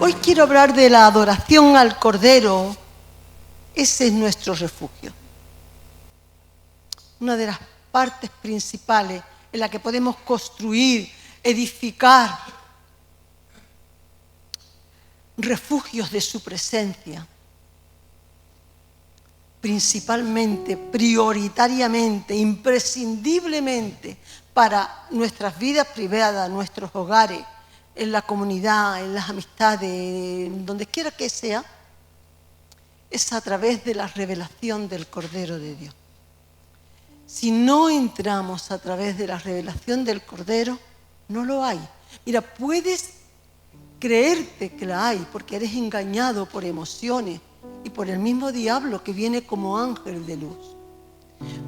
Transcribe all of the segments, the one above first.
Hoy quiero hablar de la adoración al Cordero. Ese es nuestro refugio. Una de las partes principales en la que podemos construir, edificar refugios de su presencia. Principalmente, prioritariamente, imprescindiblemente para nuestras vidas privadas, nuestros hogares, en la comunidad, en las amistades, donde quiera que sea, es a través de la revelación del Cordero de Dios. Si no entramos a través de la revelación del Cordero, no lo hay. Mira, puedes creerte que la hay porque eres engañado por emociones y por el mismo diablo que viene como ángel de luz.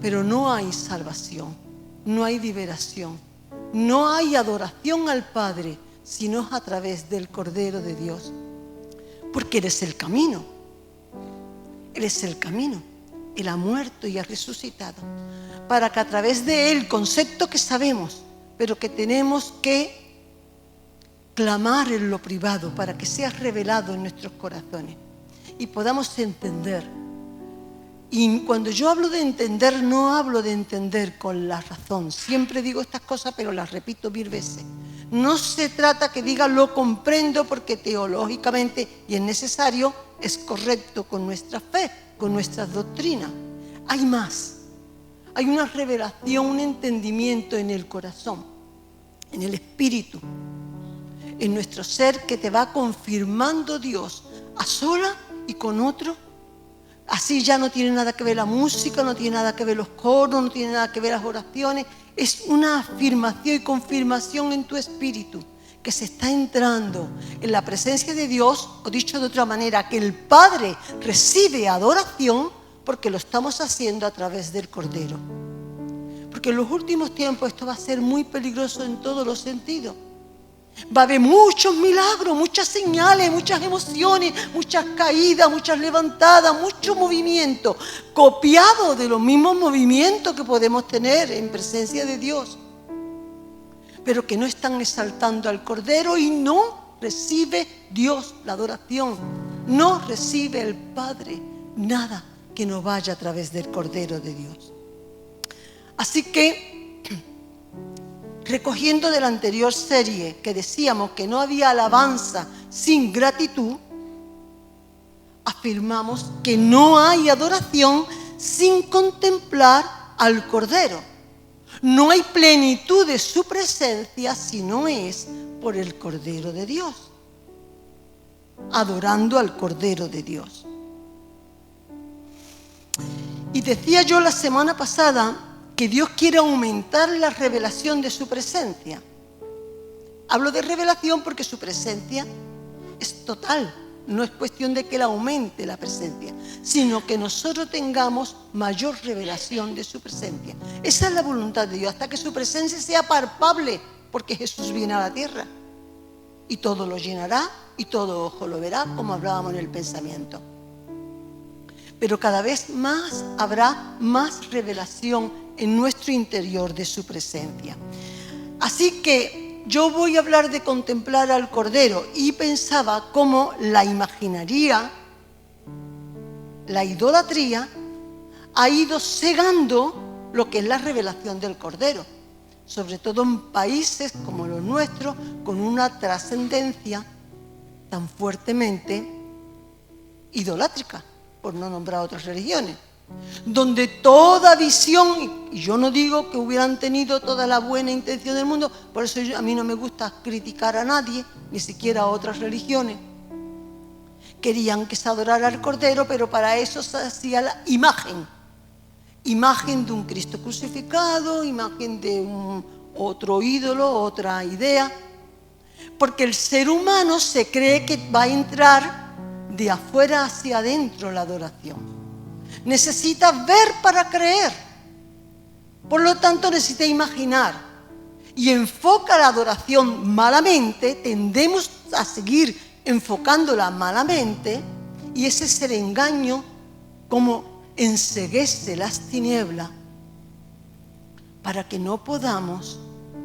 Pero no hay salvación, no hay liberación, no hay adoración al Padre, sino a través del Cordero de Dios. Porque Él es el camino. Él es el camino. Él ha muerto y ha resucitado. Para que a través de Él, concepto que sabemos, pero que tenemos que clamar en lo privado para que sea revelado en nuestros corazones y podamos entender. Y cuando yo hablo de entender, no hablo de entender con la razón. Siempre digo estas cosas, pero las repito 1000 veces. No se trata que diga lo comprendo porque teológicamente, y es necesario, es correcto con nuestra fe, con nuestras doctrinas. Hay más. Hay una revelación, un entendimiento en el corazón, en el espíritu, en nuestro ser que te va confirmando Dios a sola y con otro. Así ya no tiene nada que ver la música, no tiene nada que ver los coros, no tiene nada que ver las oraciones. Es una afirmación y confirmación en tu espíritu que se está entrando en la presencia de Dios, o dicho de otra manera, que el Padre recibe adoración porque lo estamos haciendo a través del Cordero. Porque en los últimos tiempos esto va a ser muy peligroso en todos los sentidos. Va a haber muchos milagros, muchas señales, muchas emociones, muchas caídas, muchas levantadas, mucho movimiento, copiado de los mismos movimientos que podemos tener en presencia de Dios, pero que no están exaltando al Cordero y no recibe Dios la adoración, no recibe el Padre nada que no vaya a través del Cordero de Dios. Así que, recogiendo de la anterior serie que decíamos que no había alabanza sin gratitud, afirmamos que no hay adoración sin contemplar al Cordero. No hay plenitud de su presencia si no es por el Cordero de Dios, adorando al Cordero de Dios. Y decía yo la semana pasada que Dios quiere aumentar la revelación de su presencia. Hablo de revelación porque su presencia es total. No es cuestión de que Él aumente la presencia, sino que nosotros tengamos mayor revelación de su presencia. Esa es la voluntad de Dios, hasta que su presencia sea palpable, porque Jesús viene a la tierra y todo lo llenará y todo ojo lo verá, como hablábamos en el pensamiento. Pero cada vez más habrá más revelación en nuestro interior de su presencia. Así que yo voy a hablar de contemplar al Cordero y pensaba cómo la imaginaría, la idolatría, ha ido cegando lo que es la revelación del Cordero, sobre todo en países como los nuestros, con una trascendencia tan fuertemente idolátrica, por no nombrar otras religiones, donde toda visión, y yo no digo que hubieran tenido toda la buena intención del mundo, por eso a mí no me gusta criticar a nadie, ni siquiera a otras religiones, querían que se adorara al Cordero, pero para eso se hacía la imagen de un Cristo crucificado, imagen de otro ídolo, otra idea, porque el ser humano se cree que va a entrar de afuera hacia adentro la adoración. Necesita ver para creer. Por lo tanto, necesita imaginar. Y enfoca la adoración malamente, tendemos a seguir enfocándola malamente, y ese es el engaño, como enceguece las tinieblas, para que no podamos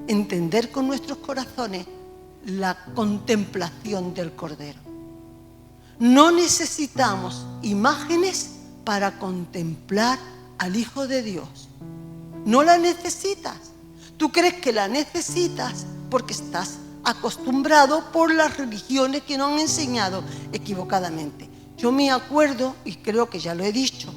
entender con nuestros corazones la contemplación del Cordero. No necesitamos imágenes para contemplar al Hijo de Dios. No la necesitas. Tú crees que la necesitas porque estás acostumbrado por las religiones que nos han enseñado equivocadamente. Yo me acuerdo, y creo que ya lo he dicho,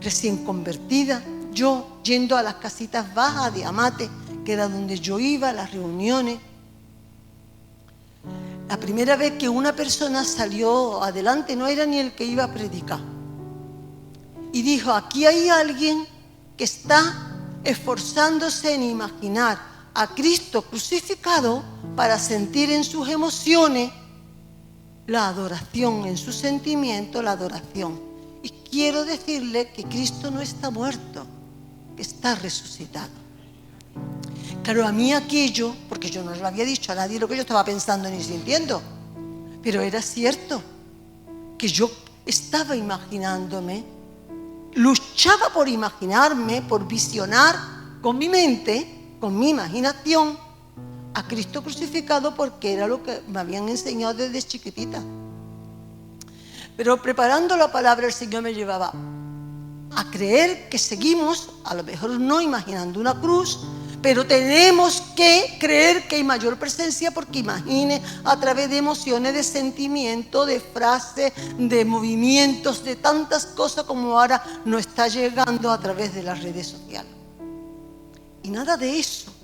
recién convertida, yo yendo a las casitas bajas de Amate, que era donde yo iba a las reuniones. La primera vez que una persona salió adelante no era ni el que iba a predicar. Y dijo, aquí hay alguien que está esforzándose en imaginar a Cristo crucificado para sentir en sus emociones la adoración, en su sentimiento la adoración. Y quiero decirle que Cristo no está muerto, que está resucitado. Claro, a mí aquello, porque yo no le había dicho a nadie lo que yo estaba pensando ni sintiendo, pero era cierto que yo estaba imaginándome, luchaba por imaginarme, por visionar con mi mente, con mi imaginación, a Cristo crucificado, porque era lo que me habían enseñado desde chiquitita. Pero preparando la palabra, el Señor me llevaba a creer que seguimos, a lo mejor no imaginando una cruz, pero tenemos que creer que hay mayor presencia, porque imagine a través de emociones, de sentimientos, de frases, de movimientos, de tantas cosas como ahora nos está llegando a través de las redes sociales. Y nada de eso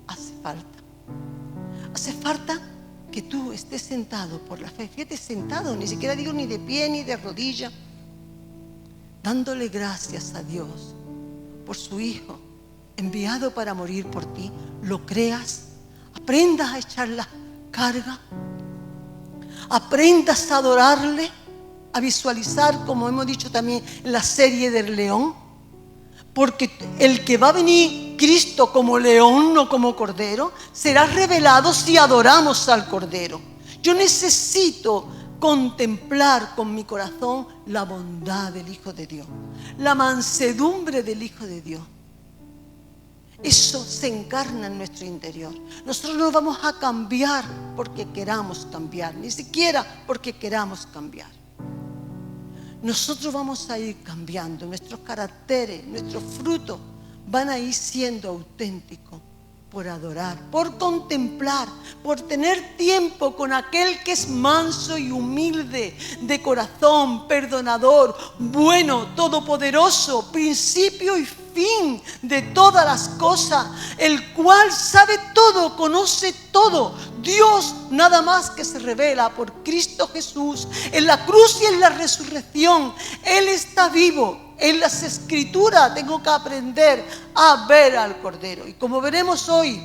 hace falta. Hace falta que tú estés sentado por la fe. Fíjate, sentado, ni siquiera digo ni de pie ni de rodilla, dándole gracias a Dios por su Hijo enviado para morir por ti. Lo creas, aprendas a echar la carga, aprendas a adorarle, a visualizar, como hemos dicho también en la serie del león, porque el que va a venir, Cristo, como león, no como cordero, será revelado si adoramos al cordero. Yo necesito contemplar con mi corazón la bondad del Hijo de Dios, la mansedumbre del Hijo de Dios. Eso se encarna en nuestro interior. Nosotros no vamos a cambiar porque queramos cambiar, ni siquiera porque queramos cambiar. Nosotros vamos a ir cambiando, nuestros caracteres, nuestros frutos van a ir siendo auténticos por adorar, por contemplar, por tener tiempo con aquel que es manso y humilde, de corazón, perdonador, bueno, todopoderoso, principio y fin de todas las cosas, el cual sabe todo, conoce todo. Dios nada más que se revela por Cristo Jesús en la cruz y en la resurrección. Él está vivo. En las Escrituras tengo que aprender a ver al Cordero. Y como veremos hoy,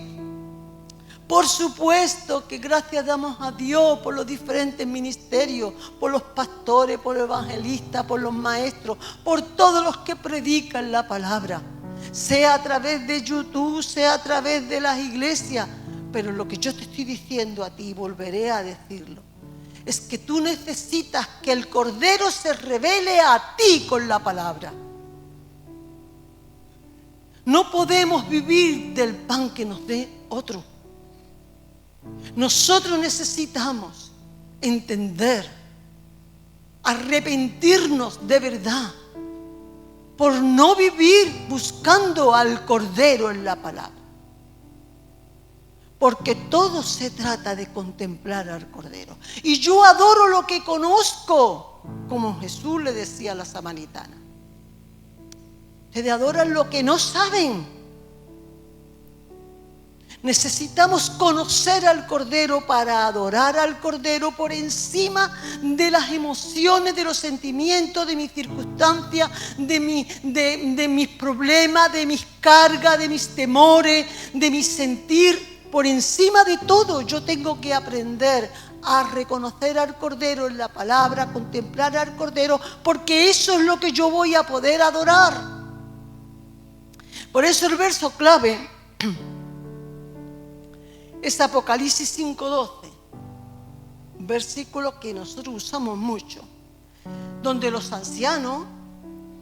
por supuesto que gracias damos a Dios por los diferentes ministerios, por los pastores, por los evangelistas, por los maestros, por todos los que predican la palabra, sea a través de YouTube, sea a través de las iglesias. Pero lo que yo te estoy diciendo a ti, y volveré a decirlo, es que tú necesitas que el Cordero se revele a ti con la palabra. No podemos vivir del pan que nos dé otro. Nosotros necesitamos entender, arrepentirnos de verdad por no vivir buscando al Cordero en la palabra. Porque todo se trata de contemplar al Cordero. Y yo adoro lo que conozco, como Jesús le decía a la samaritana. Ustedes adoran lo que no saben. Necesitamos conocer al Cordero para adorar al Cordero por encima de las emociones, de los sentimientos, de mis circunstancias, de mis problemas, de mis cargas, de mis temores, de mi sentir. Por encima de todo, yo tengo que aprender a reconocer al Cordero en la palabra, a contemplar al Cordero, porque eso es lo que yo voy a poder adorar. Por eso el verso clave es Apocalipsis 5:12, un versículo que nosotros usamos mucho, donde los ancianos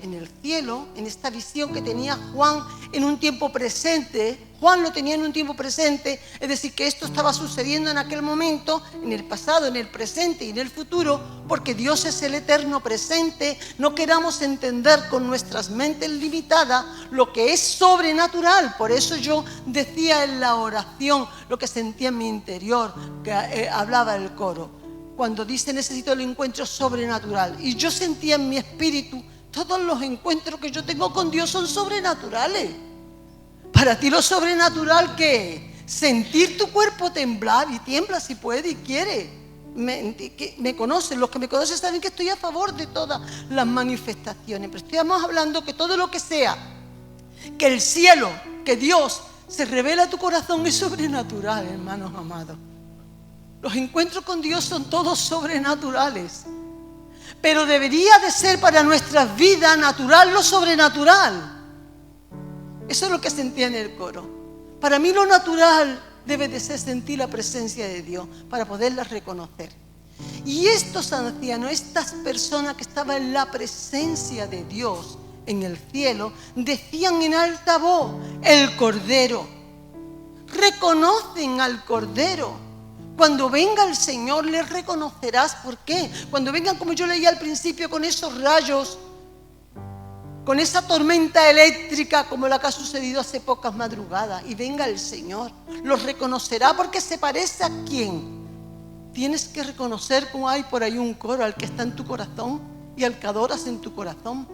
en el cielo, en esta visión que tenía Juan en un tiempo presente, Juan lo tenía en un tiempo presente, es decir, que esto estaba sucediendo en aquel momento, en el pasado, en el presente y en el futuro, porque Dios es el eterno presente. No queramos entender con nuestras mentes limitadas lo que es sobrenatural. Por eso yo decía en la oración lo que sentía en mi interior, que hablaba el coro, cuando dice necesito el encuentro sobrenatural. Y yo sentía en mi espíritu, todos los encuentros que yo tengo con Dios son sobrenaturales. Para ti lo sobrenatural, ¿qué es? Sentir tu cuerpo temblar, y tiembla si puede y quiere. Me conocen, los que me conocen saben que estoy a favor de todas las manifestaciones, pero estamos hablando que todo lo que sea, que el cielo, que Dios se revela a tu corazón, es sobrenatural, hermanos amados. Los encuentros con Dios son todos sobrenaturales, pero debería de ser para nuestras vidas natural lo sobrenatural. Eso es lo que sentía en el coro. Para mí lo natural debe de ser sentir la presencia de Dios para poderla reconocer. Y estos ancianos, estas personas que estaban en la presencia de Dios en el cielo, decían en alta voz, el Cordero. Reconocen al Cordero. Cuando venga el Señor le reconocerás. ¿Por qué? Cuando vengan, como yo leía al principio, con esos rayos, con esa tormenta eléctrica como la que ha sucedido hace pocas madrugadas, y venga el Señor, los reconocerá porque se parece a quién. Tienes que reconocer, como hay por ahí un coro, al que está en tu corazón y al que adoras en tu corazón.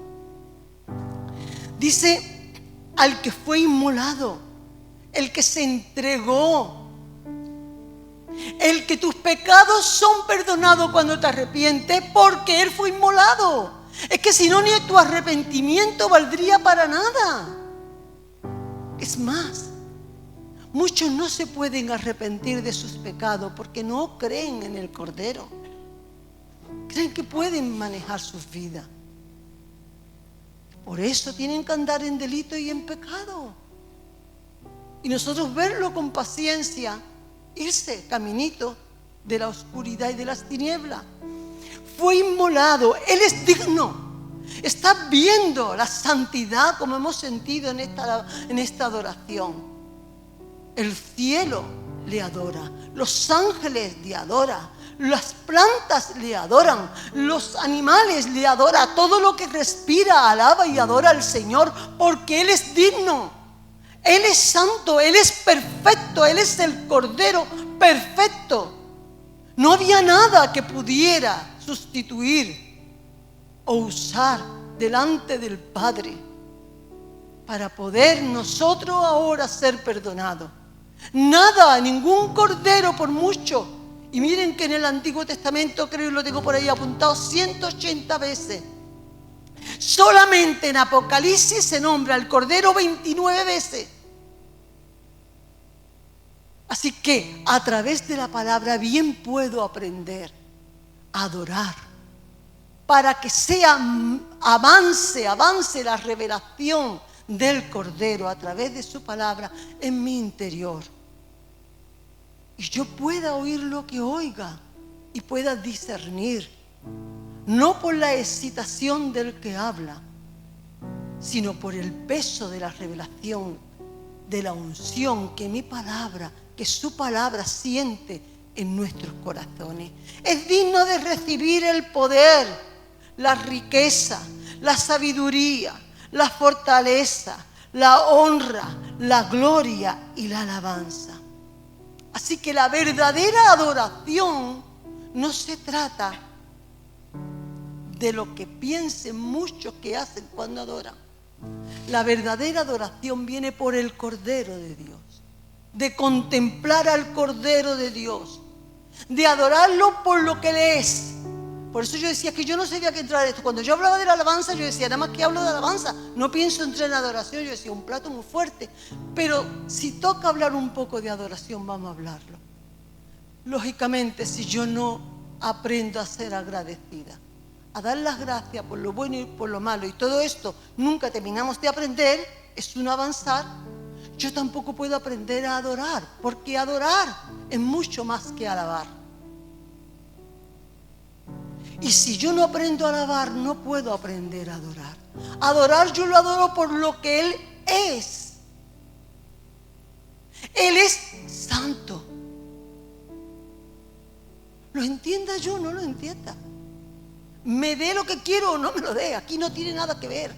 Dice, al que fue inmolado, el que se entregó, el que tus pecados son perdonados cuando te arrepientes porque Él fue inmolado. Es que si no, ni tu arrepentimiento valdría para nada. Es más, muchos no se pueden arrepentir de sus pecados porque no creen en el Cordero. Creen que pueden manejar sus vidas. Por eso tienen que andar en delito y en pecado. Y nosotros verlo con paciencia, irse caminito de la oscuridad y de las tinieblas. Fue inmolado, Él es digno. Estás viendo la santidad como hemos sentido en esta adoración. El cielo le adora, los ángeles le adoran, las plantas le adoran, los animales le adoran, todo lo que respira alaba y adora al Señor porque Él es digno. Él es santo, Él es perfecto, Él es el Cordero perfecto. No había nada que pudiera sustituir o usar delante del Padre para poder nosotros ahora ser perdonados. Nada, ningún cordero por mucho. Y miren que en el Antiguo Testamento, creo que lo tengo por ahí apuntado 180 veces. Solamente en Apocalipsis se nombra el cordero 29 veces. Así que a través de la palabra bien puedo aprender a adorar, para que avance la revelación del Cordero a través de su palabra en mi interior. Y yo pueda oír lo que oiga y pueda discernir, no por la excitación del que habla, sino por el peso de la revelación, de la unción que mi palabra, que su palabra siente en nuestros corazones. Es digno de recibir el poder, la riqueza, la sabiduría, la fortaleza, la honra, la gloria y la alabanza. Así que la verdadera adoración no se trata de lo que piensen muchos que hacen cuando adoran. La verdadera adoración viene por el Cordero de Dios, de contemplar al Cordero de Dios, de adorarlo por lo que Él es. Por eso yo decía que yo no sabía qué entrar en esto. Cuando yo hablaba de la alabanza, yo decía, nada más que hablo de alabanza, no pienso entrar en adoración. Yo decía, un plato muy fuerte. Pero si toca hablar un poco de adoración, vamos a hablarlo. Lógicamente, si yo no aprendo a ser agradecida, a dar las gracias por lo bueno y por lo malo, y todo esto nunca terminamos de aprender, es un avanzar, yo tampoco puedo aprender a adorar, porque adorar es mucho más que alabar. Y si yo no aprendo a alabar, no puedo aprender a adorar. Adorar yo lo adoro por lo que Él es. Él es santo. Lo entienda yo, no lo entienda. Me dé lo que quiero o no me lo dé. Aquí no tiene nada que ver.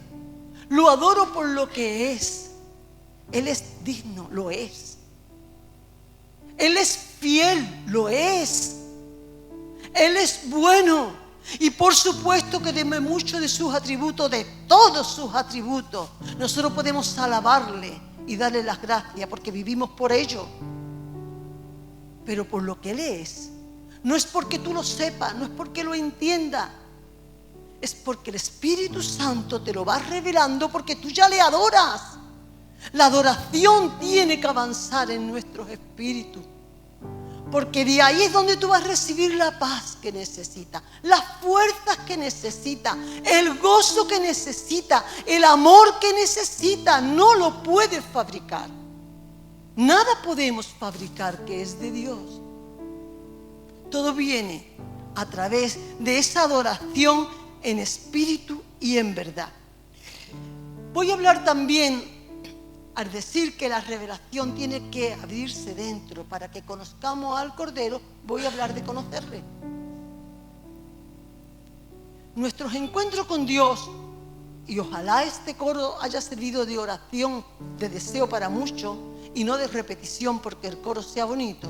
Lo adoro por lo que es. Él es digno, lo es. Él es fiel, lo es. Él es bueno. Y por supuesto que de muchos de sus atributos, de todos sus atributos, nosotros podemos alabarle y darle las gracias porque vivimos por ello. Pero por lo que Él es, no es porque tú lo sepas, no es porque lo entiendas, es porque el Espíritu Santo te lo va revelando porque tú ya le adoras. La adoración tiene que avanzar en nuestros espíritus. Porque de ahí es donde tú vas a recibir la paz que necesitas, las fuerzas que necesitas, el gozo que necesitas, el amor que necesitas. No lo puedes fabricar. Nada podemos fabricar que es de Dios. Todo viene a través de esa adoración en espíritu y en verdad. Voy a hablar también, al decir que la revelación tiene que abrirse dentro para que conozcamos al Cordero, voy a hablar de conocerle. Nuestros encuentros con Dios, y ojalá este coro haya servido de oración, de deseo para muchos, y no de repetición porque el coro sea bonito,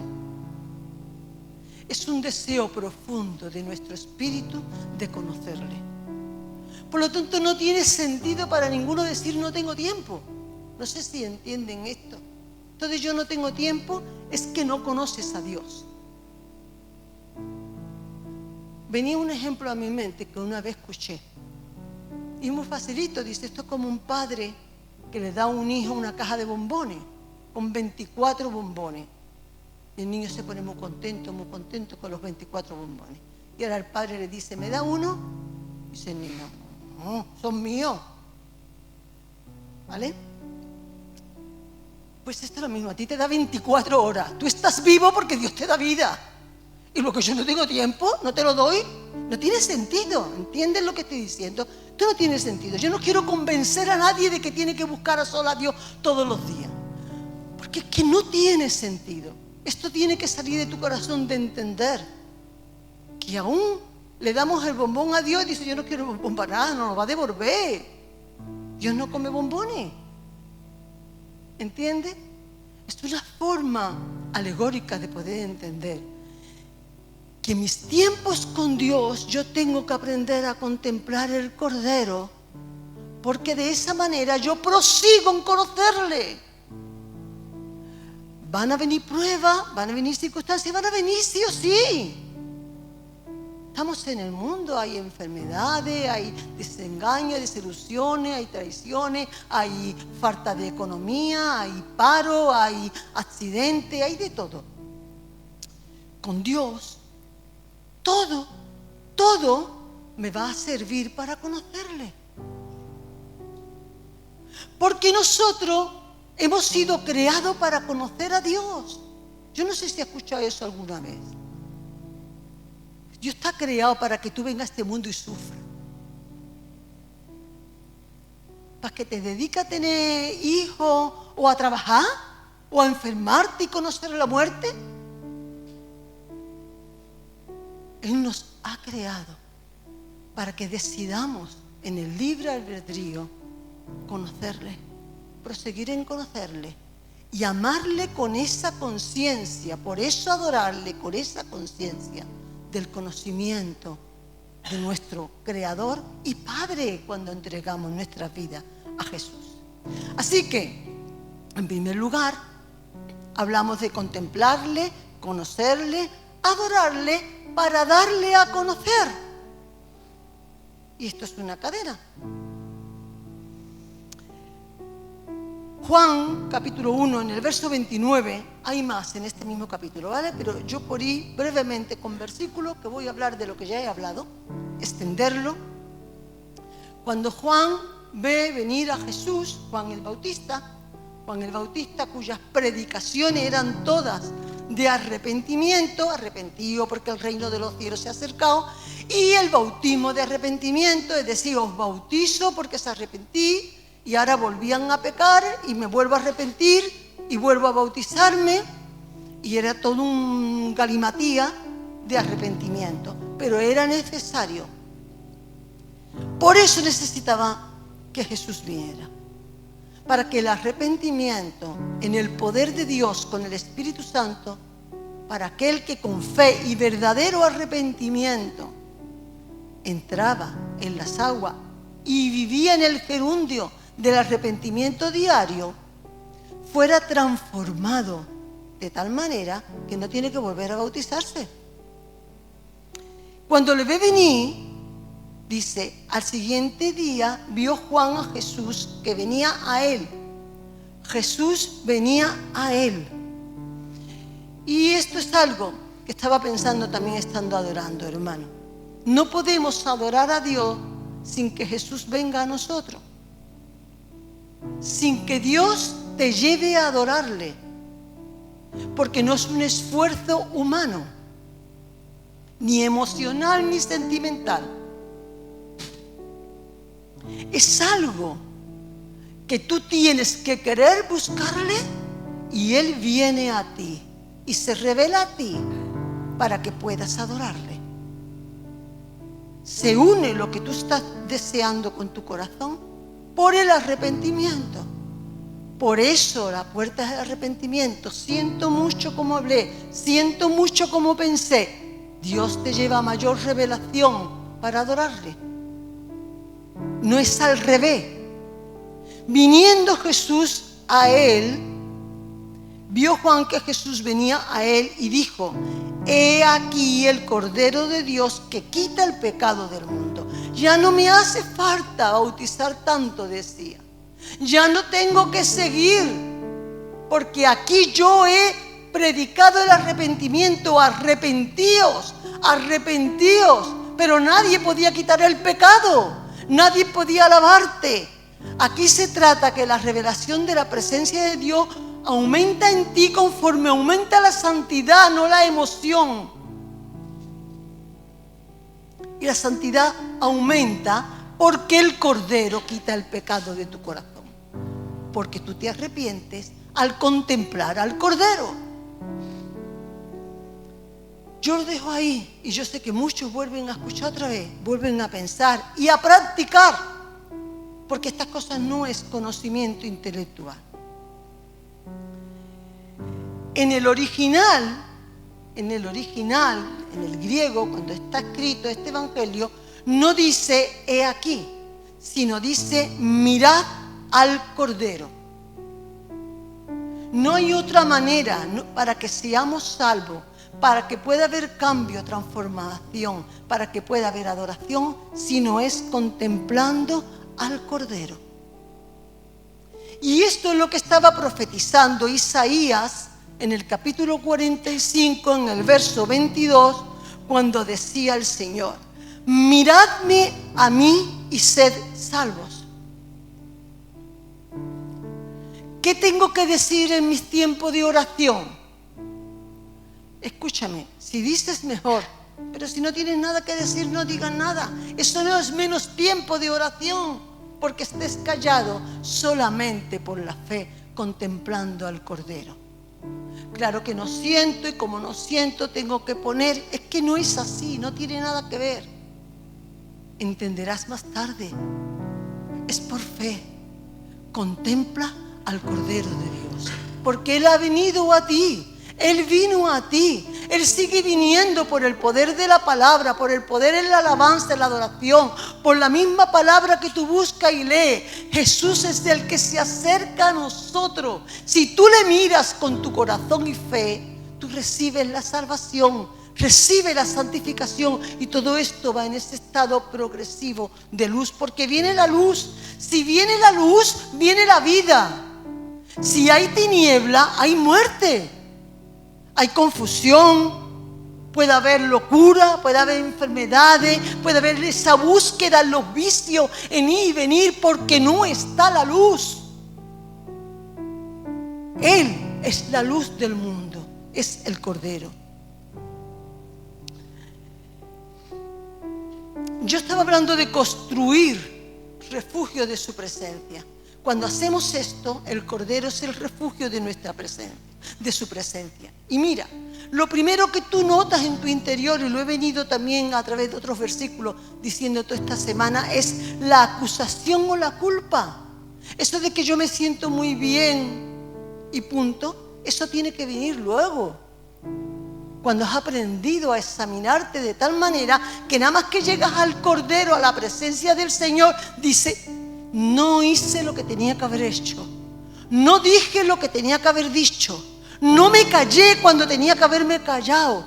es un deseo profundo de nuestro espíritu de conocerle. Por lo tanto, no tiene sentido para ninguno decir no tengo tiempo. No sé si entienden esto. Entonces yo no tengo tiempo, es que no conoces a Dios. Venía un ejemplo a mi mente que una vez escuché. Y muy facilito, dice, esto es como un padre que le da a un hijo una caja de bombones, con 24 bombones. Y el niño se pone muy contento con los 24 bombones. Y ahora el padre le dice, ¿me da uno? Y dice el niño, no, son míos. ¿Vale? Pues esto es lo mismo, a ti te da 24 horas. Tú estás vivo porque Dios te da vida. Y lo que yo no tengo tiempo, no te lo doy, no tiene sentido. ¿Entiendes lo que estoy diciendo? Esto no tiene sentido. Yo no quiero convencer a nadie de que tiene que buscar a solas a Dios todos los días. Porque es que no tiene sentido. Esto tiene que salir de tu corazón de entender que aún le damos el bombón a Dios y dice, yo no quiero bombón para nada, no lo va a devolver. Dios no come bombones. ¿Entiende? Esto es una forma alegórica de poder entender que mis tiempos con Dios yo tengo que aprender a contemplar el Cordero, porque de esa manera yo prosigo en conocerle. Van a venir pruebas, van a venir circunstancias, van a venir sí o sí. Estamos en el mundo, hay enfermedades, hay desengaños, desilusiones, hay traiciones, hay falta de economía, hay paro, hay accidentes, hay de todo. Con Dios, todo me va a servir para conocerle. Porque nosotros hemos sido creados para conocer a Dios. Yo no sé si has escuchado eso alguna vez. Dios está creado para que tú vengas a este mundo y sufras. Para que te dediques a tener hijos o a trabajar o a enfermarte y conocer la muerte. Él nos ha creado para que decidamos en el libre albedrío conocerle, proseguir en conocerle y amarle con esa conciencia. Por eso adorarle con esa conciencia del conocimiento de nuestro Creador y Padre cuando entregamos nuestra vida a Jesús. Así que, en primer lugar, hablamos de contemplarle, conocerle, adorarle para darle a conocer. Y esto es una cadena. Juan, capítulo 1, en el verso 29, hay más en este mismo capítulo, ¿vale? Pero yo por ir brevemente con versículos, que voy a hablar de lo que ya he hablado, extenderlo. Cuando Juan ve venir a Jesús, Juan el Bautista, cuyas predicaciones eran todas de arrepentimiento, arrepentido porque el reino de los cielos se ha acercado, y el bautismo de arrepentimiento, es decir, os bautizo porque se arrepentí, y ahora volvían a pecar y me vuelvo a arrepentir y vuelvo a bautizarme, y era todo un galimatía de arrepentimiento, pero era necesario. Por eso necesitaba que Jesús viniera, para que el arrepentimiento en el poder de Dios con el Espíritu Santo, para aquel que con fe y verdadero arrepentimiento entraba en las aguas y vivía en el gerundio del arrepentimiento diario, fuera transformado de tal manera que no tiene que volver a bautizarse. Cuando le ve venir, dice, al siguiente día vio Juan a Jesús que venía a él. Jesús venía a él. Y esto es algo que estaba pensando también estando adorando, hermano. No podemos adorar a Dios sin que Jesús venga a nosotros. Sin que Dios te lleve a adorarle. Porque no es un esfuerzo humano, ni emocional ni sentimental. Es algo que tú tienes que querer buscarle y Él viene a ti y se revela a ti para que puedas adorarle. Se une lo que tú estás deseando con tu corazón por el arrepentimiento. Por eso la puerta es el arrepentimiento. Siento mucho como hablé, siento mucho como pensé. Dios te lleva a mayor revelación para adorarle. No es al revés. Viniendo Jesús a él, vio Juan que Jesús venía a él y dijo: he aquí el Cordero de Dios que quita el pecado del mundo. Ya no me hace falta bautizar tanto, decía. Ya no tengo que seguir, porque aquí yo he predicado el arrepentimiento. Arrepentíos, arrepentíos. Pero nadie podía quitar el pecado, nadie podía alabarte. Aquí se trata que la revelación de la presencia de Dios aumenta en ti conforme aumenta la santidad, no la emoción. Y la santidad aumenta porque el Cordero quita el pecado de tu corazón. Porque tú te arrepientes al contemplar al Cordero. Yo lo dejo ahí y yo sé que muchos vuelven a escuchar otra vez, vuelven a pensar y a practicar, porque estas cosas no es conocimiento intelectual. En el original, en el griego, cuando está escrito este evangelio, no dice he aquí, sino dice mirad al Cordero. No hay otra manera para que seamos salvos, para que pueda haber cambio, transformación, para que pueda haber adoración, si no es contemplando al Cordero. Y esto es lo que estaba profetizando Isaías en el capítulo 45, en el verso 22, cuando decía el Señor: miradme a mí y sed salvos. ¿Qué tengo que decir en mis tiempos de oración? Escúchame, si dices mejor, pero si no tienes nada que decir, no digas nada. Eso no es menos tiempo de oración, porque estés callado solamente por la fe, contemplando al Cordero. Claro que no siento, y como no siento tengo que poner. Es que no es así, no tiene nada que ver. Entenderás más tarde. Es por fe. Contempla al Cordero de Dios, porque Él ha venido a ti. Él vino a ti. Él sigue viniendo por el poder de la palabra, por el poder en la alabanza, en la adoración, por la misma palabra que tú buscas y lees. Jesús es el que se acerca a nosotros. Si tú le miras con tu corazón y fe, tú recibes la salvación, recibes la santificación, y todo esto va en ese estado progresivo de luz, porque viene la luz. Si viene la luz, viene la vida. Si hay tiniebla, hay muerte. Hay confusión, puede haber locura, puede haber enfermedades, puede haber esa búsqueda en los vicios, en ir y venir, porque no está la luz. Él es la luz del mundo, es el Cordero. Yo estaba hablando de construir refugio de su presencia. Cuando hacemos esto, el Cordero es el refugio de nuestra presencia, de su presencia. Y mira, lo primero que tú notas en tu interior, y lo he venido también a través de otros versículos diciendo toda esta semana, es la acusación o la culpa. Eso de que yo me siento muy bien y punto, eso tiene que venir luego. Cuando has aprendido a examinarte de tal manera que nada más que llegas al Cordero, a la presencia del Señor, dice: no hice lo que tenía que haber hecho, no dije lo que tenía que haber dicho, no me callé cuando tenía que haberme callado,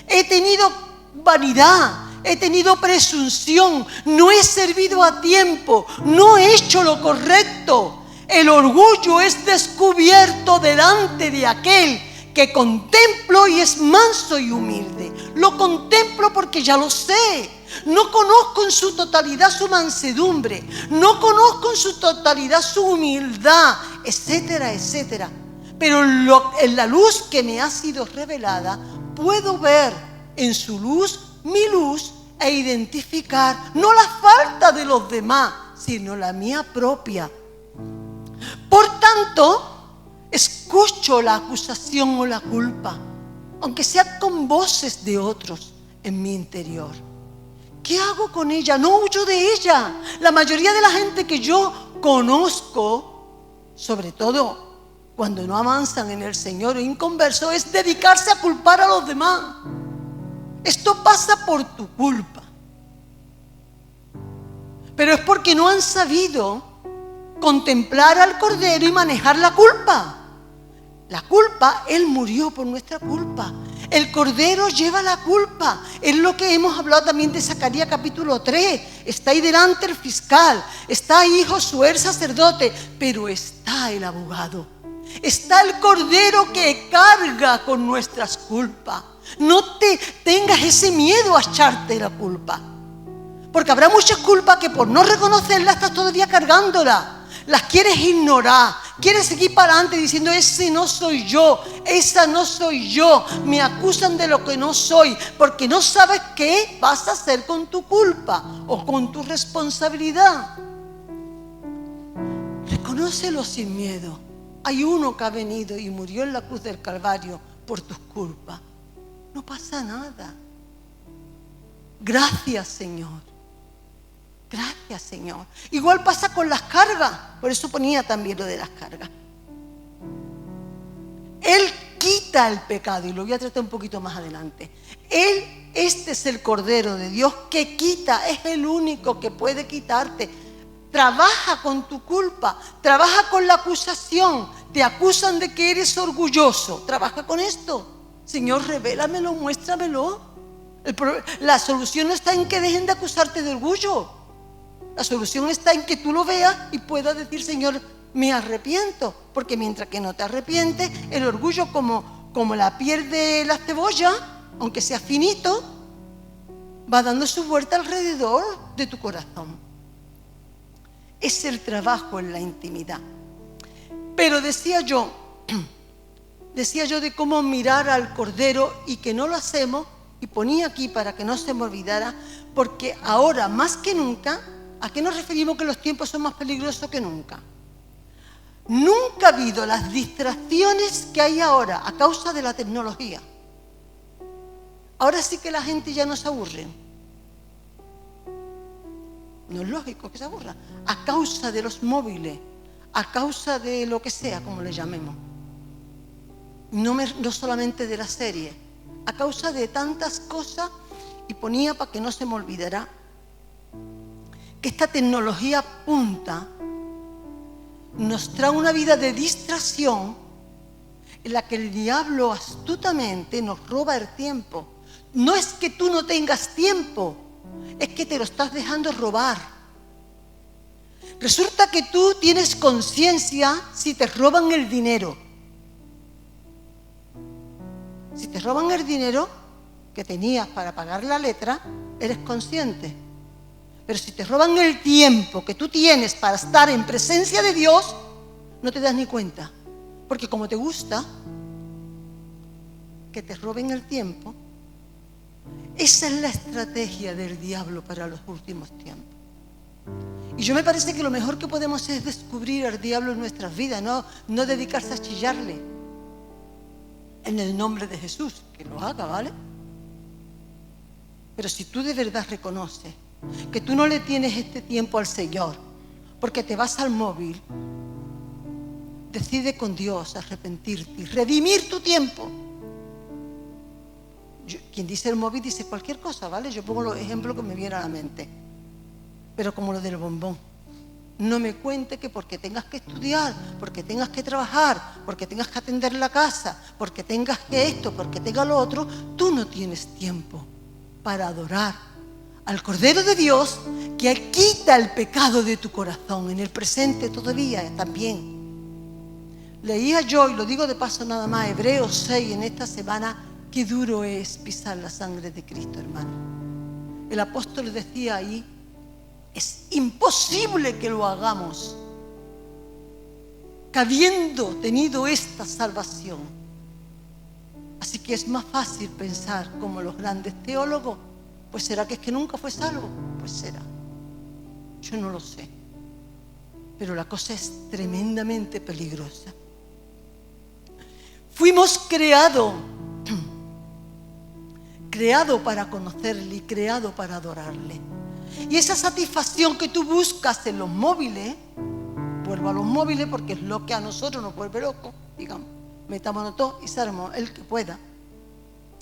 he tenido vanidad, he tenido presunción, no he servido a tiempo, no he hecho lo correcto. El orgullo es descubierto delante de aquel que contemplo y es manso y humilde. Lo contemplo porque ya lo sé. No conozco en su totalidad su mansedumbre, no conozco en su totalidad su humildad, etcétera, etcétera. Pero en la luz que me ha sido revelada, puedo ver en su luz mi luz e identificar no la falta de los demás, sino la mía propia. Por tanto, escucho la acusación o la culpa, aunque sea con voces de otros en mi interior. ¿Qué hago con ella? No huyo de ella. La mayoría de la gente que yo conozco, sobre todo cuando no avanzan en el Señor o inconverso, es dedicarse a culpar a los demás. Esto pasa por tu culpa. Pero es porque no han sabido contemplar al Cordero y manejar la culpa. La culpa, Él murió por nuestra culpa. El Cordero lleva la culpa. Es lo que hemos hablado también de Zacarías capítulo 3. Está ahí delante el fiscal, está ahí Josué el sacerdote, pero está el abogado. Está el Cordero que carga con nuestras culpas. No te tengas ese miedo a echarte la culpa, porque habrá muchas culpas que por no reconocerlas estás todavía cargándolas. Las quieres ignorar, quieres seguir para adelante diciendo: ese no soy yo, esa no soy yo. Me acusan de lo que no soy, porque no sabes qué vas a hacer con tu culpa o con tu responsabilidad. Reconócelo sin miedo. Hay uno que ha venido y murió en la cruz del Calvario por tus culpas. No pasa nada. Gracias, Señor. Gracias, Señor. Igual pasa con las cargas. Por eso ponía también lo de las cargas. Él quita el pecado, y lo voy a tratar un poquito más adelante. Este es el Cordero de Dios que quita, es el único que puede quitarte. Trabaja con tu culpa, trabaja con la acusación. Te acusan de que eres orgulloso. Trabaja con esto. Señor, revélamelo, muéstramelo. La solución no está en que dejen de acusarte de orgullo. La solución está en que tú lo veas y puedas decir: Señor, me arrepiento. Porque mientras que no te arrepientes, el orgullo, como la piel de la cebolla, aunque sea finito, va dando su vuelta alrededor de tu corazón. Es el trabajo en la intimidad. Pero decía yo de cómo mirar al Cordero, y que no lo hacemos, y ponía aquí para que no se me olvidara, porque ahora más que nunca, ¿a qué nos referimos que los tiempos son más peligrosos que nunca? Nunca ha habido las distracciones que hay ahora a causa de la tecnología. Ahora sí que la gente ya no se aburre. No es lógico que se aburra. A causa de los móviles, a causa de lo que sea, como le llamemos. No solamente de la serie, a causa de tantas cosas. Y ponía para que no se me olvidara que esta tecnología punta nos trae una vida de distracción en la que el diablo astutamente nos roba el tiempo. No es que tú no tengas tiempo, es que te lo estás dejando robar. Resulta que tú tienes conciencia si te roban el dinero. Si te roban el dinero que tenías para pagar la letra, eres consciente. Pero si te roban el tiempo que tú tienes para estar en presencia de Dios, no te das ni cuenta. Porque como te gusta que te roben el tiempo, esa es la estrategia del diablo para los últimos tiempos. Y yo me parece que lo mejor que podemos es descubrir al diablo en nuestras vidas, no dedicarse a chillarle. En el nombre de Jesús, que lo haga, ¿vale? Pero si tú de verdad reconoces que tú no le tienes este tiempo al Señor, porque te vas al móvil, decide con Dios arrepentirte y redimir tu tiempo. Quien dice el móvil dice cualquier cosa, ¿vale? Yo pongo los ejemplos que me vienen a la mente. Pero como lo del bombón. No me cuente que porque tengas que estudiar, porque tengas que trabajar, porque tengas que atender la casa, porque tengas que esto, porque tengas lo otro, tú no tienes tiempo para adorar al Cordero de Dios que quita el pecado de tu corazón, en el presente todavía también. Leía yo, y lo digo de paso nada más, Hebreos 6 en esta semana, qué duro es pisar la sangre de Cristo, hermano. El apóstol decía ahí, es imposible que lo hagamos, que habiendo tenido esta salvación. Así que es más fácil pensar como los grandes teólogos, pues será que es que nunca fue salvo, pues será. Yo no lo sé, pero la cosa es tremendamente peligrosa. Fuimos creado para conocerle y creado para adorarle. Y esa satisfacción que tú buscas en los móviles, vuelvo a los móviles porque es lo que a nosotros nos vuelve locos, digamos, metámonos todos y salgamos el que pueda.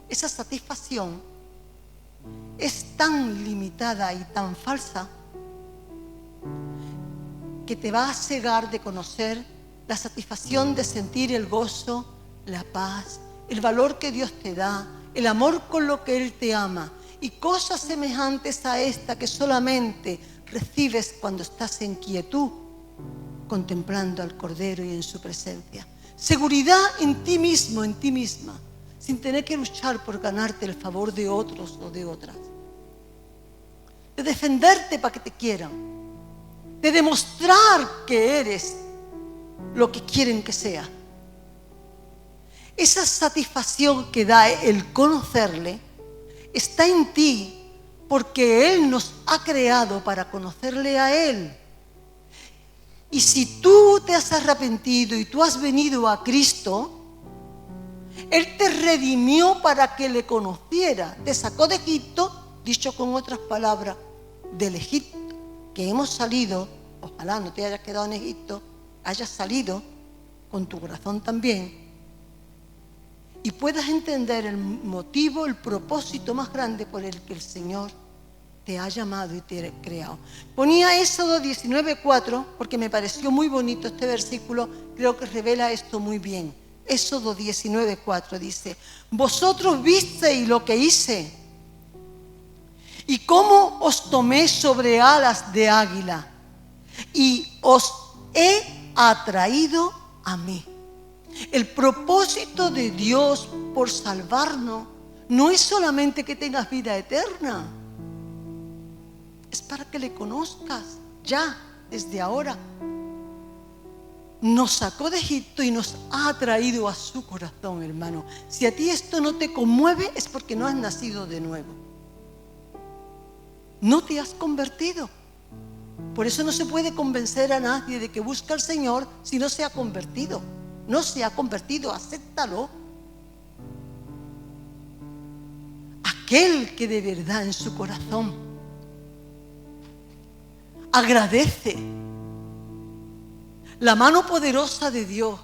Esa satisfacción es tan limitada y tan falsa que te va a cegar de conocer la satisfacción de sentir el gozo, la paz, el valor que Dios te da, el amor con lo que Él te ama y cosas semejantes a esta que solamente recibes cuando estás en quietud, contemplando al Cordero y en su presencia. Seguridad en ti mismo, en ti misma, sin tener que luchar por ganarte el favor de otros o de otras. De defenderte para que te quieran, de demostrar que eres lo que quieren que seas. Esa satisfacción que da el conocerle está en ti porque Él nos ha creado para conocerle a Él. Y si tú te has arrepentido y tú has venido a Cristo, Él te redimió para que le conociera. Te sacó de Egipto, dicho con otras palabras, del Egipto que hemos salido. Ojalá no te hayas quedado en Egipto, hayas salido con tu corazón también. Y puedas entender el motivo, el propósito más grande por el que el Señor te ha llamado y te ha creado. Ponía Éxodo 19:4 porque me pareció muy bonito este versículo, creo que revela esto muy bien. Éxodo 19:4 dice: vosotros visteis lo que hice y cómo os tomé sobre alas de águila y os he atraído a mí. El propósito de Dios por salvarnos no es solamente que tengas vida eterna, es para que le conozcas ya, desde ahora. Nos sacó de Egipto y nos ha traído a su corazón, hermano. Si a ti esto no te conmueve, es porque no has nacido de nuevo. No te has convertido. Por eso no se puede convencer a nadie de que busca al Señor si no se ha convertido. No se ha convertido, acéptalo. Aquel que de verdad en su corazón agradece la mano poderosa de Dios,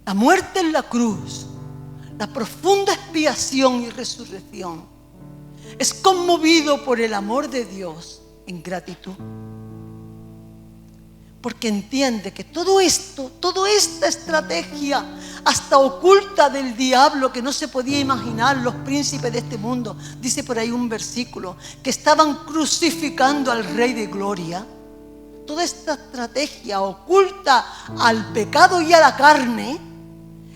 la muerte en la cruz, la profunda expiación y resurrección, es conmovido por el amor de Dios en gratitud. Porque entiende que todo esto, toda esta estrategia hasta oculta del diablo que no se podía imaginar los príncipes de este mundo, dice por ahí un versículo, que estaban crucificando al Rey de Gloria. Toda esta estrategia oculta al pecado y a la carne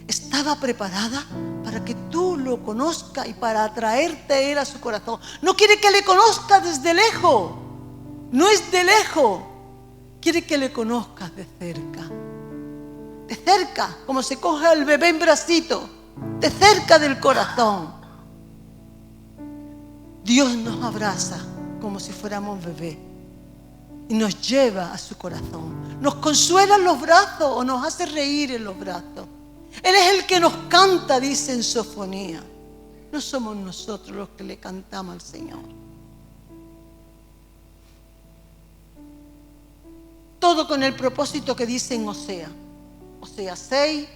estaba preparada para que tú lo conozcas y para atraerte a Él a su corazón. No quiere que le conozcas desde lejos, no es de lejos. Quiere que le conozcas de cerca, como se coge al bebé en bracito, de cerca del corazón. Dios nos abraza como si fuéramos bebés. Y nos lleva a su corazón. Nos consuela en los brazos o nos hace reír en los brazos. Él es el que nos canta, dice en Sofonía. No somos nosotros los que le cantamos al Señor. Todo con el propósito que dice en Osea 6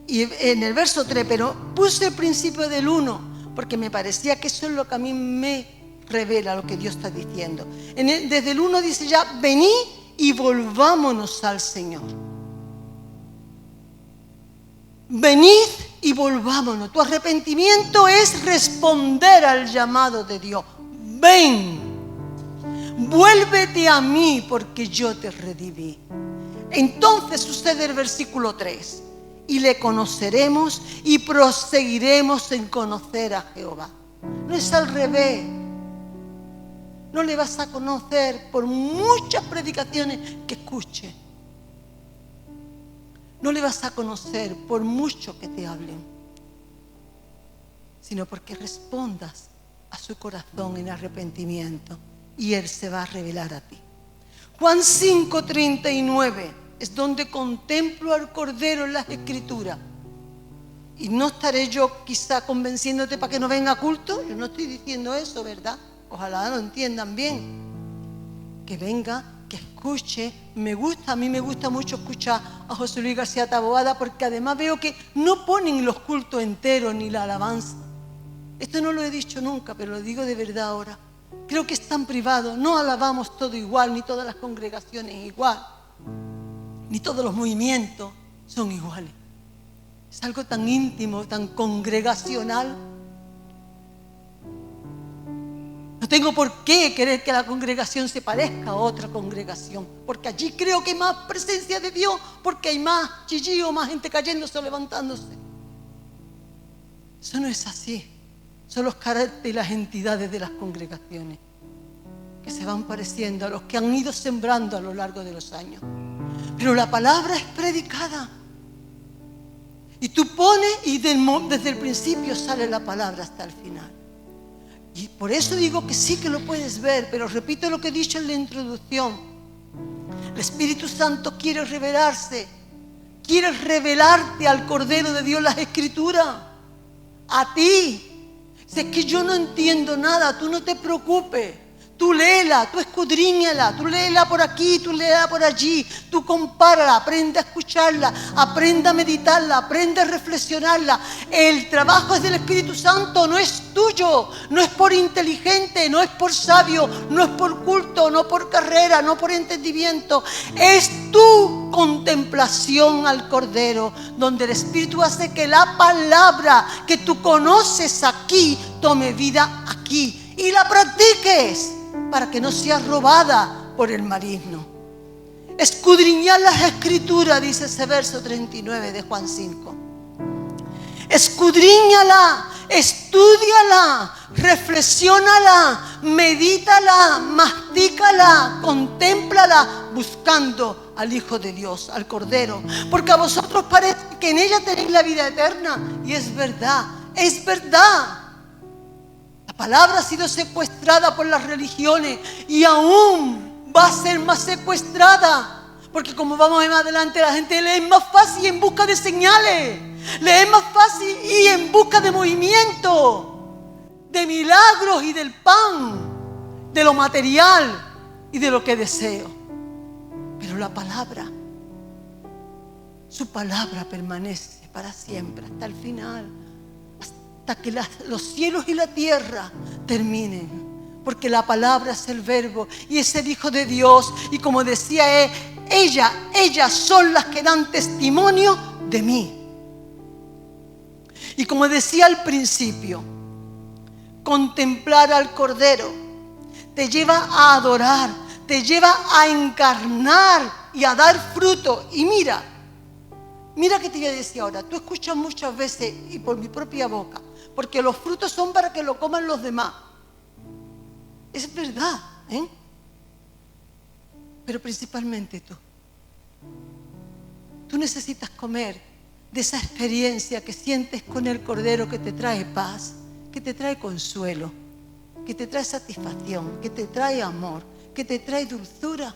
y en el verso 3, pero puse el principio del 1 porque me parecía que eso es lo que a mí me revela lo que Dios está diciendo. Desde el 1 dice ya, venid y volvámonos al Señor. Venid y volvámonos. Tu arrepentimiento es responder al llamado de Dios. Ven, vuélvete a mí porque yo te redimí. Entonces sucede el versículo 3. Y le conoceremos y proseguiremos en conocer a Jehová. No es al revés. No le vas a conocer por muchas predicaciones que escuche. No le vas a conocer por mucho que te hablen, sino porque respondas a su corazón en arrepentimiento y Él se va a revelar a ti. Juan 5:39 es donde contemplo al Cordero en las Escrituras. Y no estaré yo quizá convenciéndote para que no venga a culto. Yo no estoy diciendo eso, ¿verdad? Ojalá lo entiendan bien. Que venga, que escuche. A mí me gusta mucho escuchar a José Luis García Taboada porque además veo que no ponen los cultos enteros ni la alabanza. Esto no lo he dicho nunca, pero lo digo de verdad ahora. Creo que es tan privado. No alabamos todo igual, ni todas las congregaciones igual. Ni todos los movimientos son iguales. Es algo tan íntimo, tan congregacional. No tengo por qué querer que la congregación se parezca a otra congregación, porque allí creo que hay más presencia de Dios, porque hay más chillío, más gente cayéndose o levantándose. Eso no es así. Son los caracteres y las entidades de las congregaciones que se van pareciendo a los que han ido sembrando a lo largo de los años. Pero la palabra es predicada. Y tú pones y desde el principio sale la palabra hasta el final. Y por eso digo que sí que lo puedes ver, pero repito lo que he dicho en la introducción. El Espíritu Santo quiere revelarse. Quiere revelarte al Cordero de Dios las Escrituras. A ti. Si es que yo no entiendo nada, tú no te preocupes. Tú léela, tú escudriñala, tú léela por aquí, tú léela por allí, tú compárala, aprende a escucharla, aprende a meditarla, aprende a reflexionarla. El trabajo es del Espíritu Santo, no es tuyo, no es por inteligente, no es por sabio, no es por culto, no por carrera, no por entendimiento. Es tu contemplación al Cordero, donde el Espíritu hace que la palabra que tú conoces aquí tome vida aquí y la practiques, para que no sea robada por el maligno. Escudriñad las Escrituras, dice ese verso 39 de Juan 5. Escudriñala, estúdiala, reflexiónala, medítala, mastícala, contémplala, buscando al Hijo de Dios, al Cordero. Porque a vosotros parece que en ella tenéis la vida eterna. Y es verdad, es verdad. La palabra ha sido secuestrada por las religiones y aún va a ser más secuestrada, porque como vamos a ver más adelante, la gente lee más fácil en busca de señales, lee más fácil y en busca de movimiento, de milagros y del pan, de lo material y de lo que deseo. Pero la palabra, su palabra permanece para siempre, hasta el final, hasta que los cielos y la tierra terminen, porque la palabra es el verbo y es el Hijo de Dios, y como decía ellas son las que dan testimonio de mí. Y como decía al principio, contemplar al Cordero te lleva a adorar, te lleva a encarnar y a dar fruto. Y mira que te voy a decir ahora, tú escuchas muchas veces, y por mi propia boca, porque los frutos son para que lo coman los demás. Es verdad, ¿eh? Pero principalmente tú. Tú necesitas comer de esa experiencia que sientes con el Cordero, que te trae paz, que te trae consuelo, que te trae satisfacción, que te trae amor, que te trae dulzura.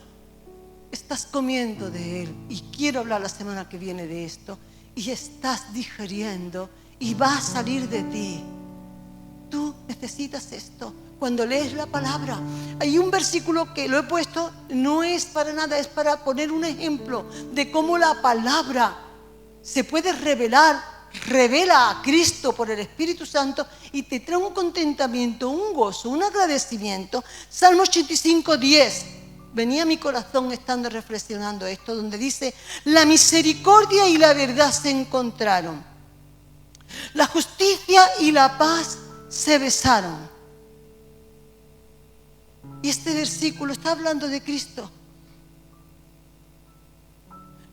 Estás comiendo de Él, y quiero hablar la semana que viene de esto, y estás digiriendo y va a salir de ti. Tú necesitas esto. Cuando lees la palabra, hay un versículo que lo he puesto, no es para nada, es para poner un ejemplo de cómo la palabra se puede revelar, revela a Cristo por el Espíritu Santo y te trae un contentamiento, un gozo, un agradecimiento. Salmo 85, 10. Venía a mi corazón estando reflexionando esto, donde dice: la misericordia y la verdad se encontraron, la justicia y la paz se besaron. Y este versículo está hablando de Cristo.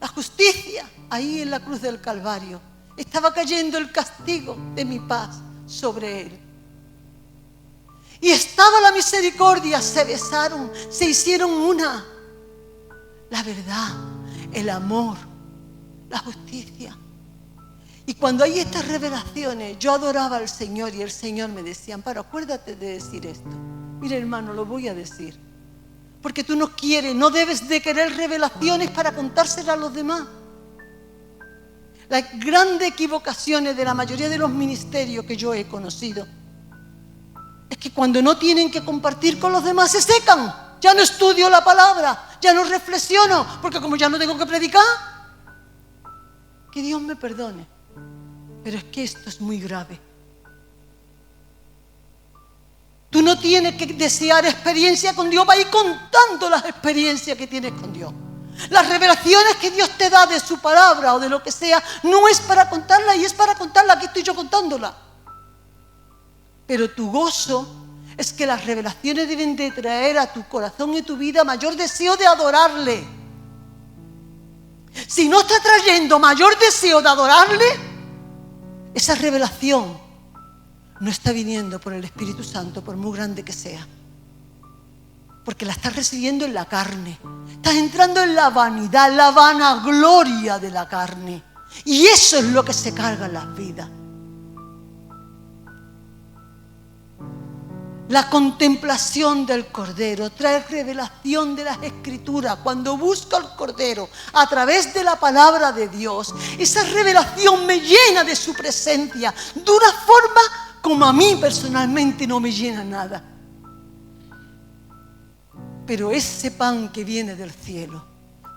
La justicia, ahí en la cruz del Calvario, estaba cayendo el castigo de mi paz sobre Él. Y estaba la misericordia, se besaron, se hicieron una. La verdad, el amor, la justicia. Y cuando hay estas revelaciones, yo adoraba al Señor y el Señor me decía: Amparo, acuérdate de decir esto. Mira, hermano, lo voy a decir. Porque tú no quieres, no debes de querer revelaciones para contárselas a los demás. Las grandes equivocaciones de la mayoría de los ministerios que yo he conocido es que cuando no tienen que compartir con los demás se secan. Ya no estudio la palabra, ya no reflexiono, porque como ya no tengo que predicar, que Dios me perdone. Pero es que esto es muy grave. Tú no tienes que desear experiencia con Dios, va a ir contando las experiencias que tienes con Dios. Las revelaciones que Dios te da de su palabra o de lo que sea, no es para contarla y es para contarla. Aquí estoy yo contándola. Pero tu gozo es que las revelaciones deben de traer a tu corazón y tu vida mayor deseo de adorarle. Si no está trayendo mayor deseo de adorarle, esa revelación no está viniendo por el Espíritu Santo, por muy grande que sea. Porque la estás recibiendo en la carne. Estás entrando en la vanidad, la vanagloria de la carne. Y eso es lo que se carga en las vidas. La contemplación del Cordero trae revelación de las Escrituras. Cuando busco al Cordero a través de la palabra de Dios, esa revelación me llena de su presencia de una forma como a mí personalmente no me llena nada. Pero ese pan que viene del cielo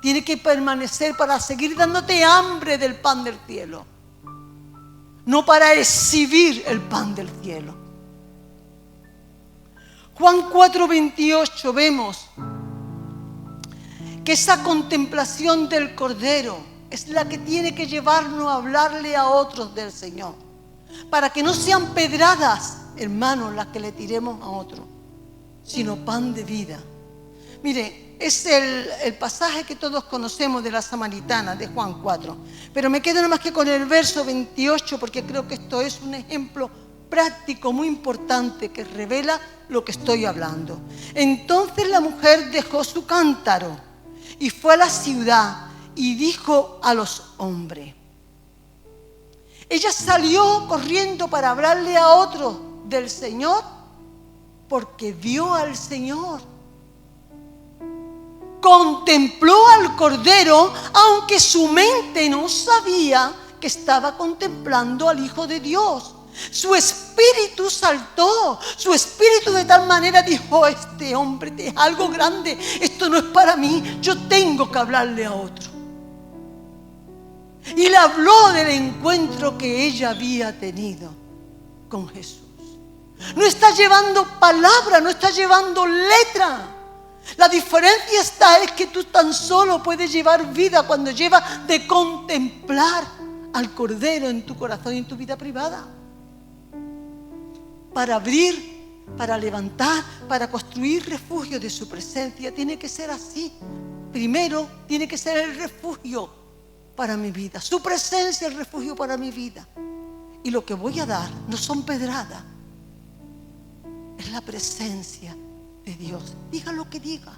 tiene que permanecer para seguir dándote hambre del pan del cielo, no para exhibir el pan del cielo. Juan 4:28 vemos que esa contemplación del Cordero es la que tiene que llevarnos a hablarle a otros del Señor, para que no sean pedradas, hermanos, las que le tiremos a otros, sino pan de vida. Mire, es el pasaje que todos conocemos de la Samaritana, de Juan 4. Pero me quedo nada más que con el verso 28, porque creo que esto es un ejemplo práctico muy importante que revela lo que estoy hablando. Entonces la mujer dejó su cántaro y fue a la ciudad y dijo a los hombres. Ella salió corriendo para hablarle a otros del Señor porque vio al Señor. Contempló al Cordero, aunque su mente no sabía que estaba contemplando al Hijo de Dios. Su espíritu saltó, su espíritu de tal manera dijo: este hombre es algo grande, esto no es para mí, yo tengo que hablarle a otro. Y le habló del encuentro que ella había tenido con Jesús. No está llevando palabra, no está llevando letra. La diferencia es que tú tan solo puedes llevar vida cuando llevas de contemplar al Cordero en tu corazón y en tu vida privada. Para abrir, para levantar, para construir refugio de su presencia, tiene que ser así. Primero tiene que ser el refugio para mi vida, su presencia el refugio para mi vida. Y lo que voy a dar no son pedradas, es la presencia de Dios, diga lo que diga.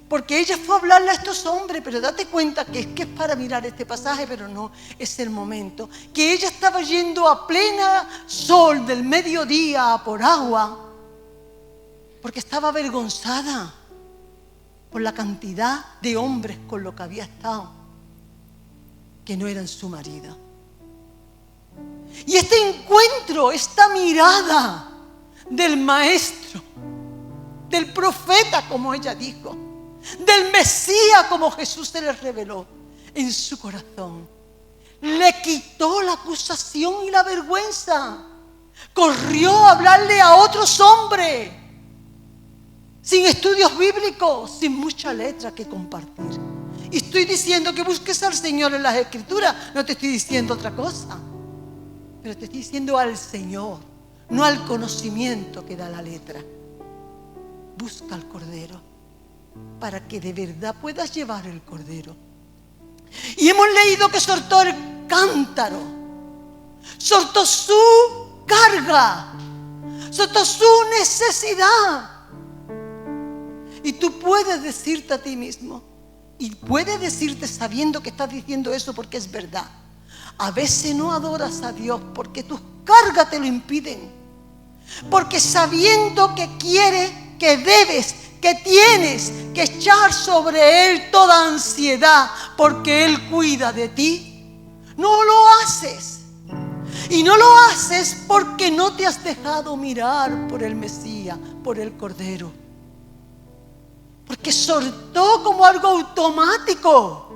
Porque ella fue a hablarle a estos hombres, pero date cuenta que es para mirar este pasaje, pero no es el momento. Que ella estaba yendo a plena sol del mediodía a por agua, porque estaba avergonzada por la cantidad de hombres con los que había estado, que no eran su marido. Y este encuentro, esta mirada del maestro, del profeta, como ella dijo, del Mesías, como Jesús se le reveló en su corazón, le quitó la acusación y la vergüenza. Corrió a hablarle a otros hombres, sin estudios bíblicos, sin mucha letra que compartir. Y estoy diciendo que busques al Señor en las Escrituras, no te estoy diciendo otra cosa, pero te estoy diciendo al Señor, no al conocimiento que da la letra. Busca al Cordero para que de verdad puedas llevar el Cordero. Y hemos leído que soltó el cántaro, soltó su carga, soltó su necesidad. Y tú puedes decirte a ti mismo, y puedes decirte sabiendo que estás diciendo eso porque es verdad. A veces no adoras a Dios porque tus cargas te lo impiden, porque sabiendo que quieres, que debes, que tienes que echar sobre Él toda ansiedad porque Él cuida de ti, no lo haces. Y no lo haces porque no te has dejado mirar por el Mesías, por el Cordero. Porque soltó como algo automático.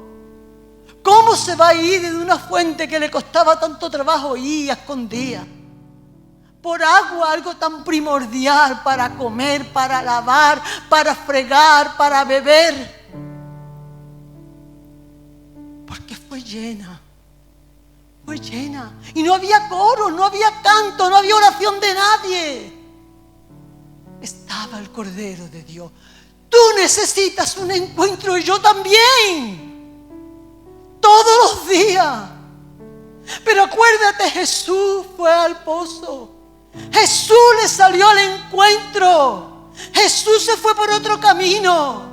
¿Cómo se va a ir de una fuente que le costaba tanto trabajo ir a escondidas? Por agua, algo tan primordial para comer, para lavar, para fregar, para beber. Porque fue llena. Fue llena. Y no había coro, no había canto, no había oración de nadie. Estaba el Cordero de Dios. Tú necesitas un encuentro y yo también. Todos los días. Pero acuérdate, Jesús fue al pozo. Jesús le salió al encuentro. Jesús se fue por otro camino.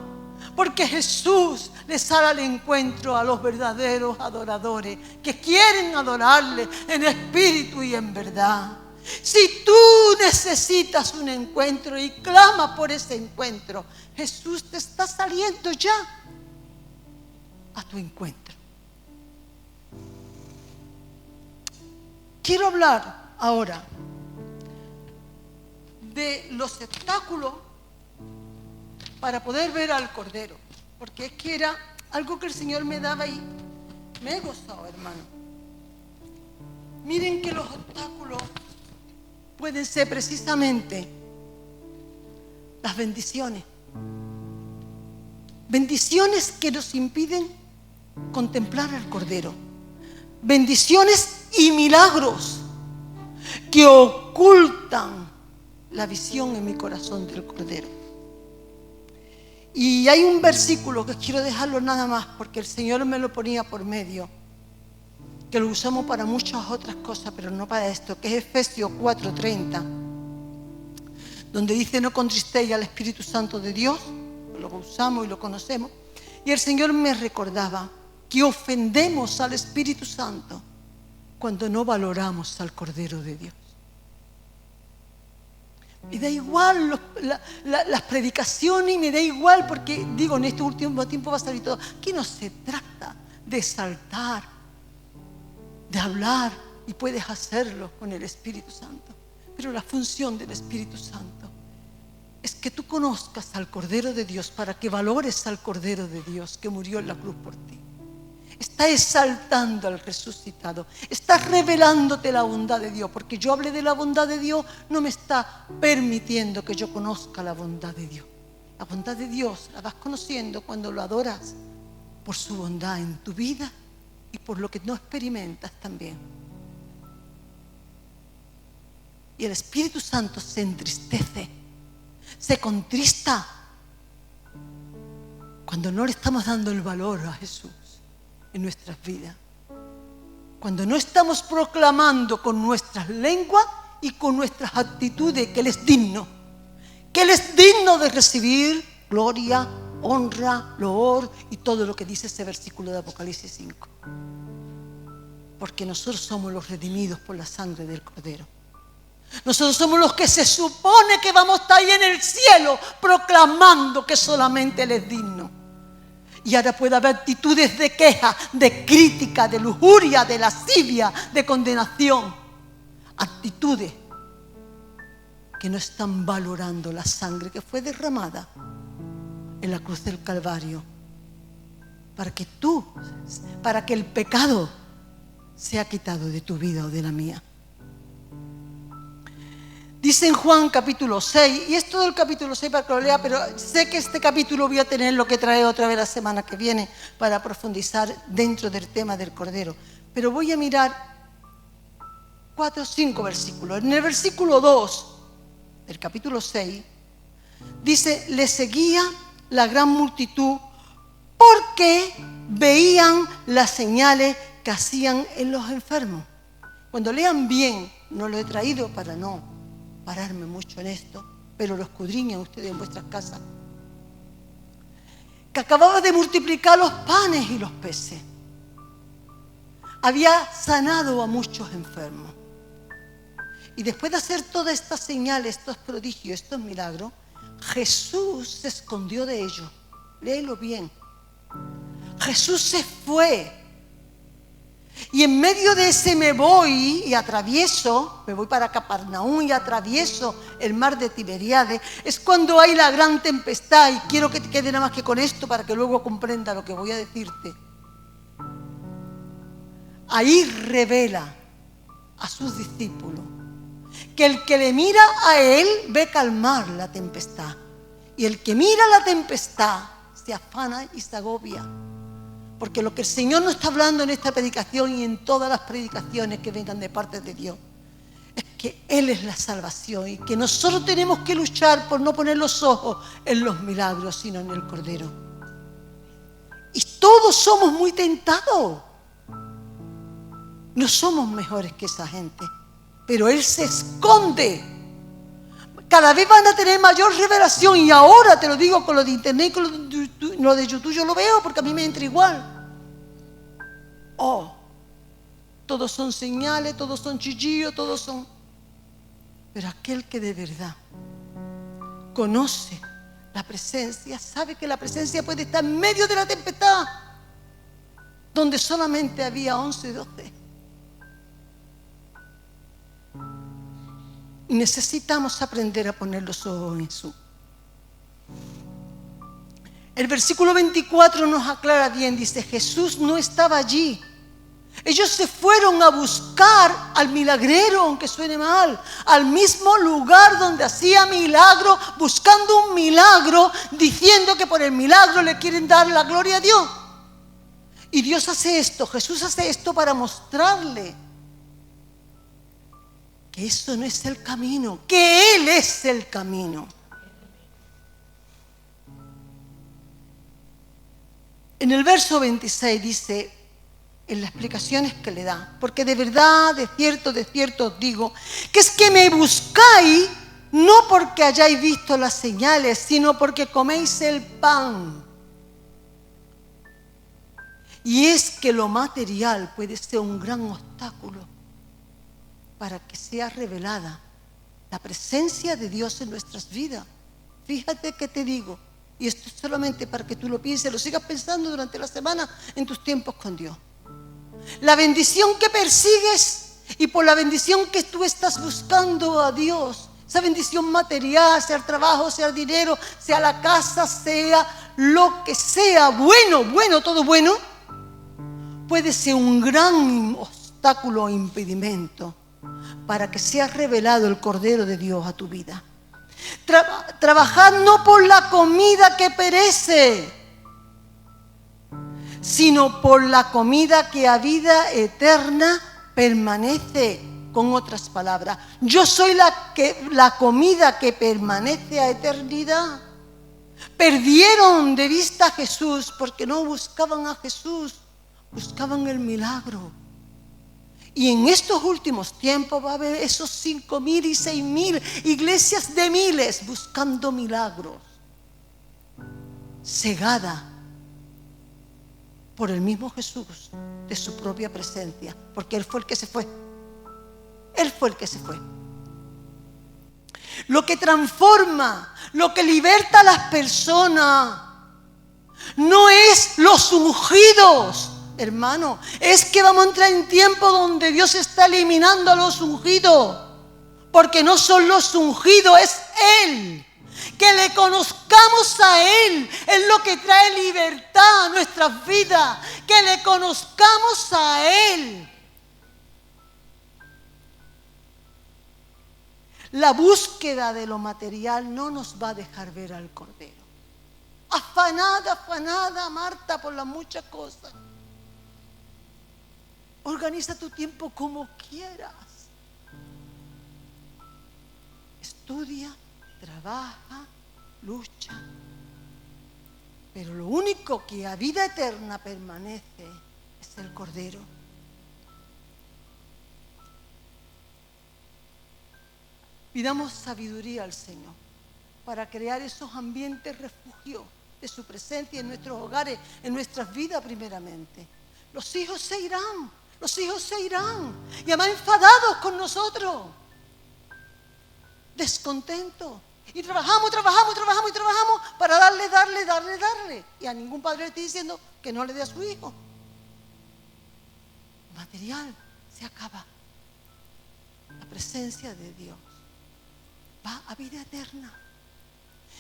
Porque Jesús le sale al encuentro a los verdaderos adoradores que quieren adorarle en espíritu y en verdad. Si tú necesitas un encuentro y clamas por ese encuentro, Jesús te está saliendo ya a tu encuentro. Quiero hablar ahora de los obstáculos para poder ver al Cordero, porque es que era algo que el Señor me daba y me he gozado, hermano. Miren que los obstáculos pueden ser precisamente las bendiciones. Bendiciones que nos impiden contemplar al Cordero. Bendiciones y milagros que ocultan la visión en mi corazón del Cordero. Y hay un versículo que quiero dejarlo nada más porque el Señor me lo ponía por medio, que lo usamos para muchas otras cosas, pero no para esto, que es Efesios 4:30, donde dice: no contristéis al Espíritu Santo de Dios. Lo usamos y lo conocemos. Y el Señor me recordaba que ofendemos al Espíritu Santo cuando no valoramos al Cordero de Dios. Me da igual las predicaciones, y me da igual porque, digo, en este último tiempo va a salir todo. Aquí no se trata de exaltar, de hablar, y puedes hacerlo con el Espíritu Santo. Pero la función del Espíritu Santo es que tú conozcas al Cordero de Dios para que valores al Cordero de Dios que murió en la cruz por ti. Está exaltando al resucitado, está revelándote la bondad de Dios, porque yo hablé de la bondad de Dios, no me está permitiendo que yo conozca la bondad de Dios. La bondad de Dios la vas conociendo cuando lo adoras por su bondad en tu vida y por lo que no experimentas también. Y el Espíritu Santo se entristece, se contrista cuando no le estamos dando el valor a Jesús en nuestras vidas, cuando no estamos proclamando con nuestras lenguas y con nuestras actitudes que Él es digno, de recibir gloria, honra, loor y todo lo que dice ese versículo de Apocalipsis 5, porque nosotros somos los redimidos por la sangre del Cordero. Nosotros somos los que se supone que vamos a estar ahí en el cielo proclamando que solamente Él es digno. Y ahora puede haber actitudes de queja, de crítica, de lujuria, de lascivia, de condenación. Actitudes que no están valorando la sangre que fue derramada en la cruz del Calvario para que el pecado sea quitado de tu vida o de la mía. Dice en Juan capítulo 6, y es todo el capítulo 6 para que lo lea, pero sé que este capítulo voy a tener lo que trae otra vez la semana que viene para profundizar dentro del tema del Cordero. Pero voy a mirar 4 o 5 versículos. En el versículo 2 del capítulo 6 dice: le seguía la gran multitud porque veían las señales que hacían en los enfermos. Cuando lean bien, no lo he traído para no pararme mucho en esto, pero lo escudriñan ustedes en vuestras casas, que acababa de multiplicar los panes y los peces. Había sanado a muchos enfermos. Y después de hacer todas estas señales, estos prodigios, estos milagros, Jesús se escondió de ellos. Léelo bien. Jesús se fue. Y en medio de ese me voy para Capernaum y atravieso el mar de Tiberíades, es cuando hay la gran tempestad. Y quiero que te quede nada más que con esto para que luego comprenda lo que voy a decirte. Ahí revela a sus discípulos que el que le mira a Él ve calmar la tempestad. Y el que mira la tempestad se afana y se agobia. Porque lo que el Señor nos está hablando en esta predicación y en todas las predicaciones que vengan de parte de Dios es que Él es la salvación y que nosotros tenemos que luchar por no poner los ojos en los milagros, sino en el Cordero. Y todos somos muy tentados. No somos mejores que esa gente, pero Él se esconde. Cada vez van a tener mayor revelación, y ahora te lo digo con lo de internet, con lo de YouTube, yo lo veo porque a mí me entra igual. Todos son señales, todos son chillillos, todos son... Pero aquel que de verdad conoce la presencia, sabe que la presencia puede estar en medio de la tempestad, donde solamente había 11 y 12. Y necesitamos aprender a poner los ojos en Jesús. El versículo 24 nos aclara bien, dice: Jesús no estaba allí. Ellos se fueron a buscar al milagrero, aunque suene mal, al mismo lugar donde hacía milagro, buscando un milagro, diciendo que por el milagro le quieren dar la gloria a Dios. Y Dios hace esto, Jesús hace esto para mostrarle que eso no es el camino, que Él es el camino. En el verso 26 dice, en las explicaciones que le da: porque de verdad, de cierto os digo, que es que me buscáis no porque hayáis visto las señales, sino porque coméis el pan. Y es que lo material puede ser un gran obstáculo para que sea revelada la presencia de Dios en nuestras vidas. Fíjate que te digo, y esto es solamente para que tú lo pienses, lo sigas pensando durante la semana en tus tiempos con Dios. La bendición que persigues y por la bendición que tú estás buscando a Dios, esa bendición material, sea el trabajo, sea el dinero, sea la casa, sea lo que sea, bueno, todo bueno, puede ser un gran obstáculo o impedimento para que sea revelado el Cordero de Dios a tu vida. Trabajad no por la comida que perece, sino por la comida que a vida eterna permanece. Con otras palabras, yo soy la comida que permanece a eternidad. Perdieron de vista a Jesús porque no buscaban a Jesús, buscaban el milagro. Y en estos últimos tiempos va a haber esos 5,000 y 6,000 iglesias de miles buscando milagros, cegada por el mismo Jesús de su propia presencia, porque Él fue el que se fue. Él fue el que se fue. lo que transforma, lo que liberta a las personas, no es los ungidos, hermano. Es que vamos a entrar en tiempo donde Dios está eliminando a los ungidos, porque no son los ungidos, es Él. Que le conozcamos a Él es lo que trae libertad a nuestras vidas. Que le conozcamos a Él. La búsqueda de lo material no nos va a dejar ver al Cordero. Afanada, Marta, por las muchas cosas. Organiza tu tiempo como quieras. Estudia, trabaja, lucha. Pero lo único que a vida eterna permanece es el Cordero. Pidamos sabiduría al Señor para crear esos ambientes refugio de su presencia en nuestros hogares, en nuestras vidas primeramente. Los hijos se irán y además enfadados con nosotros, descontentos. Y trabajamos para darle. Y a ningún padre le estoy diciendo que no le dé a su hijo. El material se acaba. La presencia de Dios va a vida eterna.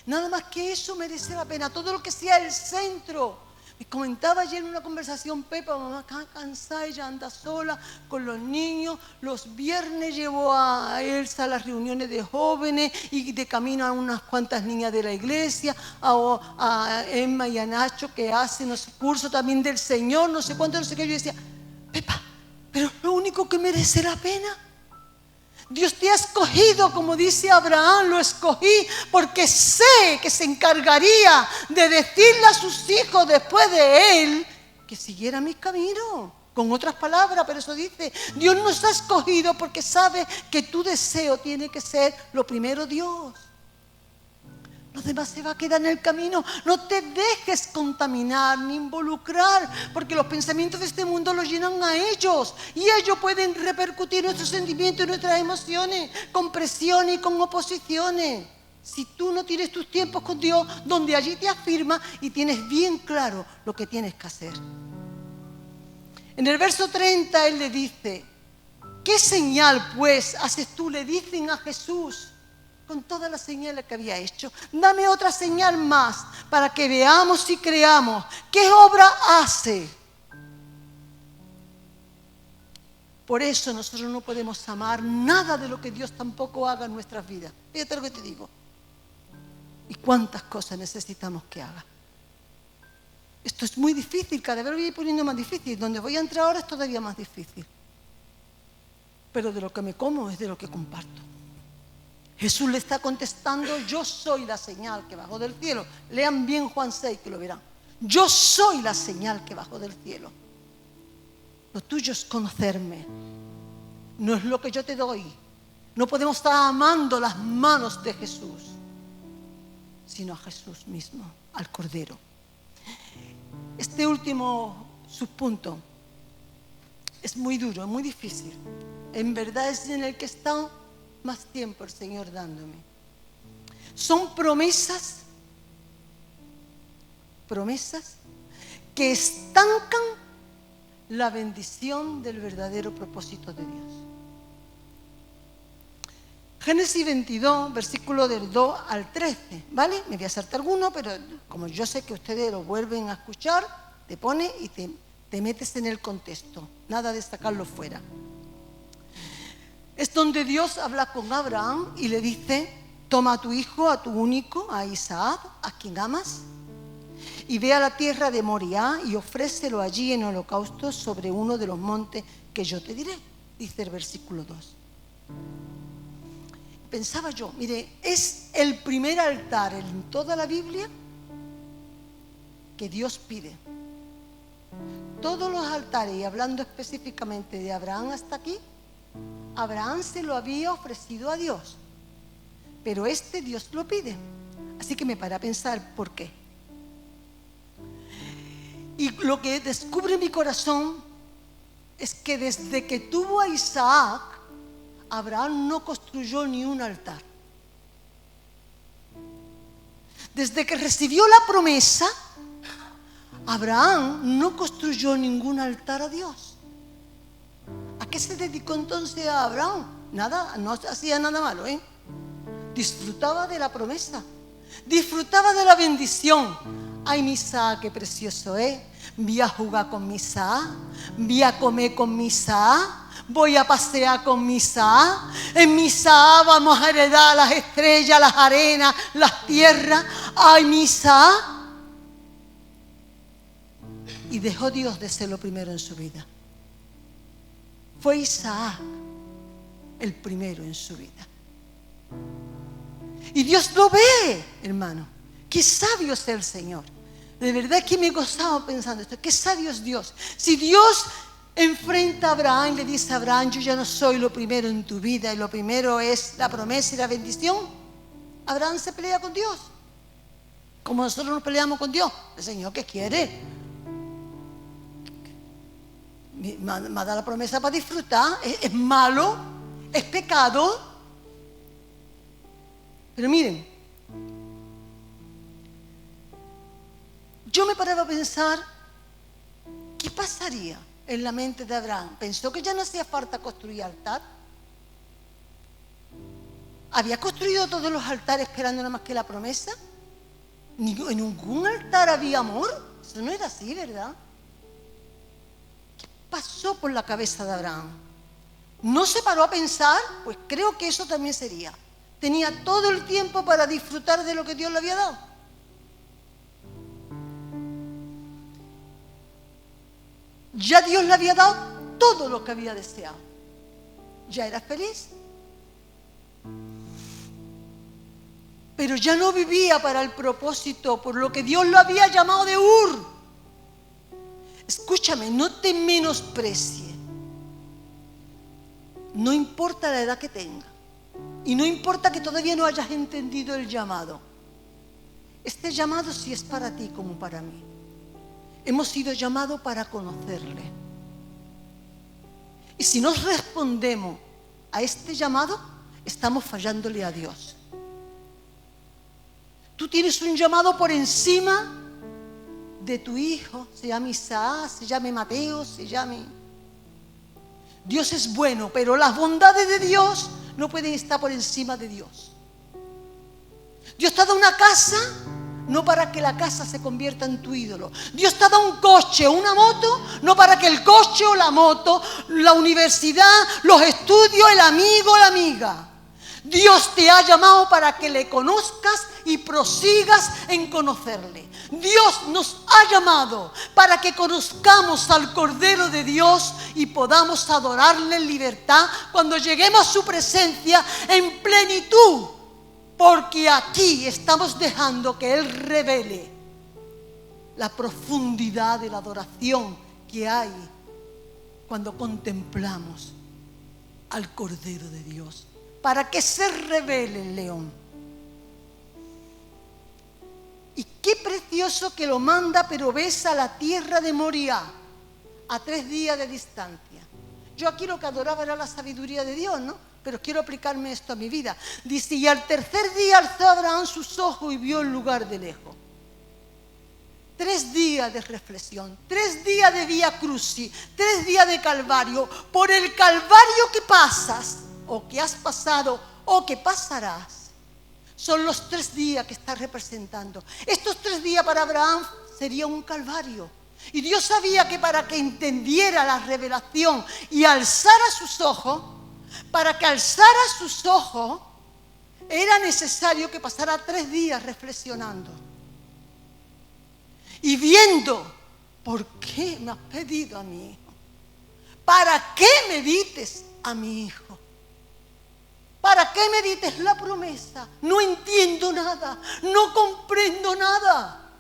Nada más que eso merece la pena. Todo lo que sea el centro. Me comentaba ayer en una conversación Pepa, mamá cansada, ella anda sola con los niños. Los viernes llevó a Elsa a las reuniones de jóvenes y de camino a unas cuantas niñas de la iglesia, a Emma y a Nacho que hacen los cursos también del Señor, no sé cuánto, no sé qué. Yo decía, Pepa, pero es lo único que merece la pena. Dios te ha escogido, como dice Abraham, lo escogí porque sé que se encargaría de decirle a sus hijos después de él que siguiera mi camino. Con otras palabras, pero eso dice, Dios nos ha escogido porque sabe que tu deseo tiene que ser lo primero Dios. Los demás se va a quedar en el camino. No te dejes contaminar ni involucrar, porque los pensamientos de este mundo los llenan a ellos y ellos pueden repercutir en nuestros sentimientos y nuestras emociones con presiones y con oposiciones. Si tú no tienes tus tiempos con Dios, donde allí te afirma y tienes bien claro lo que tienes que hacer. En el verso 30 Él le dice, ¿qué señal pues haces tú? Le dicen a Jesús, con todas las señales que había hecho. Dame otra señal más para que veamos y creamos. ¿Qué obra hace? Por eso nosotros no podemos amar nada de lo que Dios tampoco haga en nuestras vidas. Fíjate lo que te digo. ¿Y cuántas cosas necesitamos que haga? Esto es muy difícil, cada vez lo voy poniendo más difícil. Donde voy a entrar ahora es todavía más difícil. Pero de lo que me como es de lo que comparto. Jesús le está contestando, yo soy la señal que bajó del cielo. Lean bien Juan 6 que lo verán. Yo soy la señal que bajó del cielo. Lo tuyo es conocerme. No es lo que yo te doy. No podemos estar amando las manos de Jesús, sino a Jesús mismo, al Cordero. Este último subpunto es muy duro, es muy difícil. En verdad es en el que está más tiempo el Señor dándome. Son promesas que estancan la bendición del verdadero propósito de Dios. Génesis 22, versículo del 2 al 13, ¿vale? Me voy a saltar alguno, pero como yo sé que ustedes lo vuelven a escuchar, te pone y te metes en el contexto, nada de sacarlo fuera. Es donde Dios habla con Abraham y le dice, toma a tu hijo, a tu único, a Isaac, a quien amas, y ve a la tierra de Moriah y ofrécelo allí en holocausto sobre uno de los montes que yo te diré, dice el versículo 2. Pensaba yo, mire, es el primer altar en toda la Biblia que Dios pide. Todos los altares, y hablando específicamente de Abraham hasta aquí, Abraham se lo había ofrecido a Dios, pero este Dios lo pide. Así que me paré a pensar por qué. Y lo que descubre mi corazón es que desde que tuvo a Isaac, Abraham no construyó ni un altar. Desde que recibió la promesa, Abraham no construyó ningún altar a Dios. ¿A qué se dedicó entonces a Abraham? Nada, no hacía nada malo, ¿eh? Disfrutaba de la promesa, disfrutaba de la bendición. Ay, mi Isaac, qué precioso es. Voy a jugar con mi Isaac, voy a comer con mi Isaac, voy a pasear con mi Isaac. En mi Isaac vamos a heredar las estrellas, las arenas, las tierras. Ay, mi Isaac. Y dejó Dios de ser lo primero en su vida. Fue Isaac el primero en su vida. Y Dios lo ve, hermano. Qué sabio es el Señor. De verdad que me he gozado pensando esto. Qué sabio es Dios. Si Dios enfrenta a Abraham y le dice a Abraham: yo ya no soy lo primero en tu vida y lo primero es la promesa y la bendición, Abraham se pelea con Dios, como nosotros nos peleamos con Dios. El Señor, ¿qué quiere? Me ha dado la promesa para disfrutar. Es malo, es pecado. Pero miren, yo me paraba a pensar, ¿qué pasaría en la mente de Abraham? ¿Pensó que ya no hacía falta construir altar? ¿Había construido todos los altares esperando nada más que la promesa? ¿En ningún altar había amor? Eso no era así, ¿verdad? ¿Qué pasó por la cabeza de Abraham? ¿No se paró a pensar? Pues creo que eso también sería. Tenía todo el tiempo para disfrutar de lo que Dios le había dado. Ya Dios le había dado todo lo que había deseado. Ya era feliz. Pero ya no vivía para el propósito por lo que Dios lo había llamado de Ur. Escúchame, no te menosprecie. No importa la edad que tenga. Y no importa que todavía no hayas entendido el llamado. Este llamado sí es para ti como para mí. Hemos sido llamados para conocerle. Y si no respondemos a este llamado, estamos fallándole a Dios. Tú tienes un llamado por encima de tu hijo, se llame Isaac, se llame Mateo, se llame... Dios es bueno, pero las bondades de Dios no pueden estar por encima de Dios. Dios te ha dado una casa, no para que la casa se convierta en tu ídolo. Dios te ha dado un coche o una moto, no para que el coche o la moto, la universidad, los estudios, el amigo o la amiga. Dios te ha llamado para que le conozcas y prosigas en conocerle. Dios nos ha llamado para que conozcamos al Cordero de Dios y podamos adorarle en libertad cuando lleguemos a su presencia en plenitud. Porque aquí estamos dejando que Él revele la profundidad de la adoración que hay cuando contemplamos al Cordero de Dios. Para que se revele el león. Y qué precioso que lo manda, pero ves a la tierra de Moriah, a 3 días de distancia. Yo aquí lo que adoraba era la sabiduría de Dios, ¿no? Pero quiero aplicarme esto a mi vida. Dice, y al 3er día alzó Abraham sus ojos y vio el lugar de lejos. 3 días de reflexión, 3 días de vía crucis, 3 días de calvario. Por el calvario que pasas, o que has pasado, o que pasarás, son los 3 días que está representando. Estos 3 días para Abraham sería un calvario. Y Dios sabía que para que entendiera la revelación y alzara sus ojos, para que alzara sus ojos, era necesario que pasara 3 días reflexionando. Y viendo, ¿por qué me has pedido a mi hijo? ¿Para qué me dices a mi hijo? ¿Para qué me dices la promesa? No entiendo nada, no comprendo nada.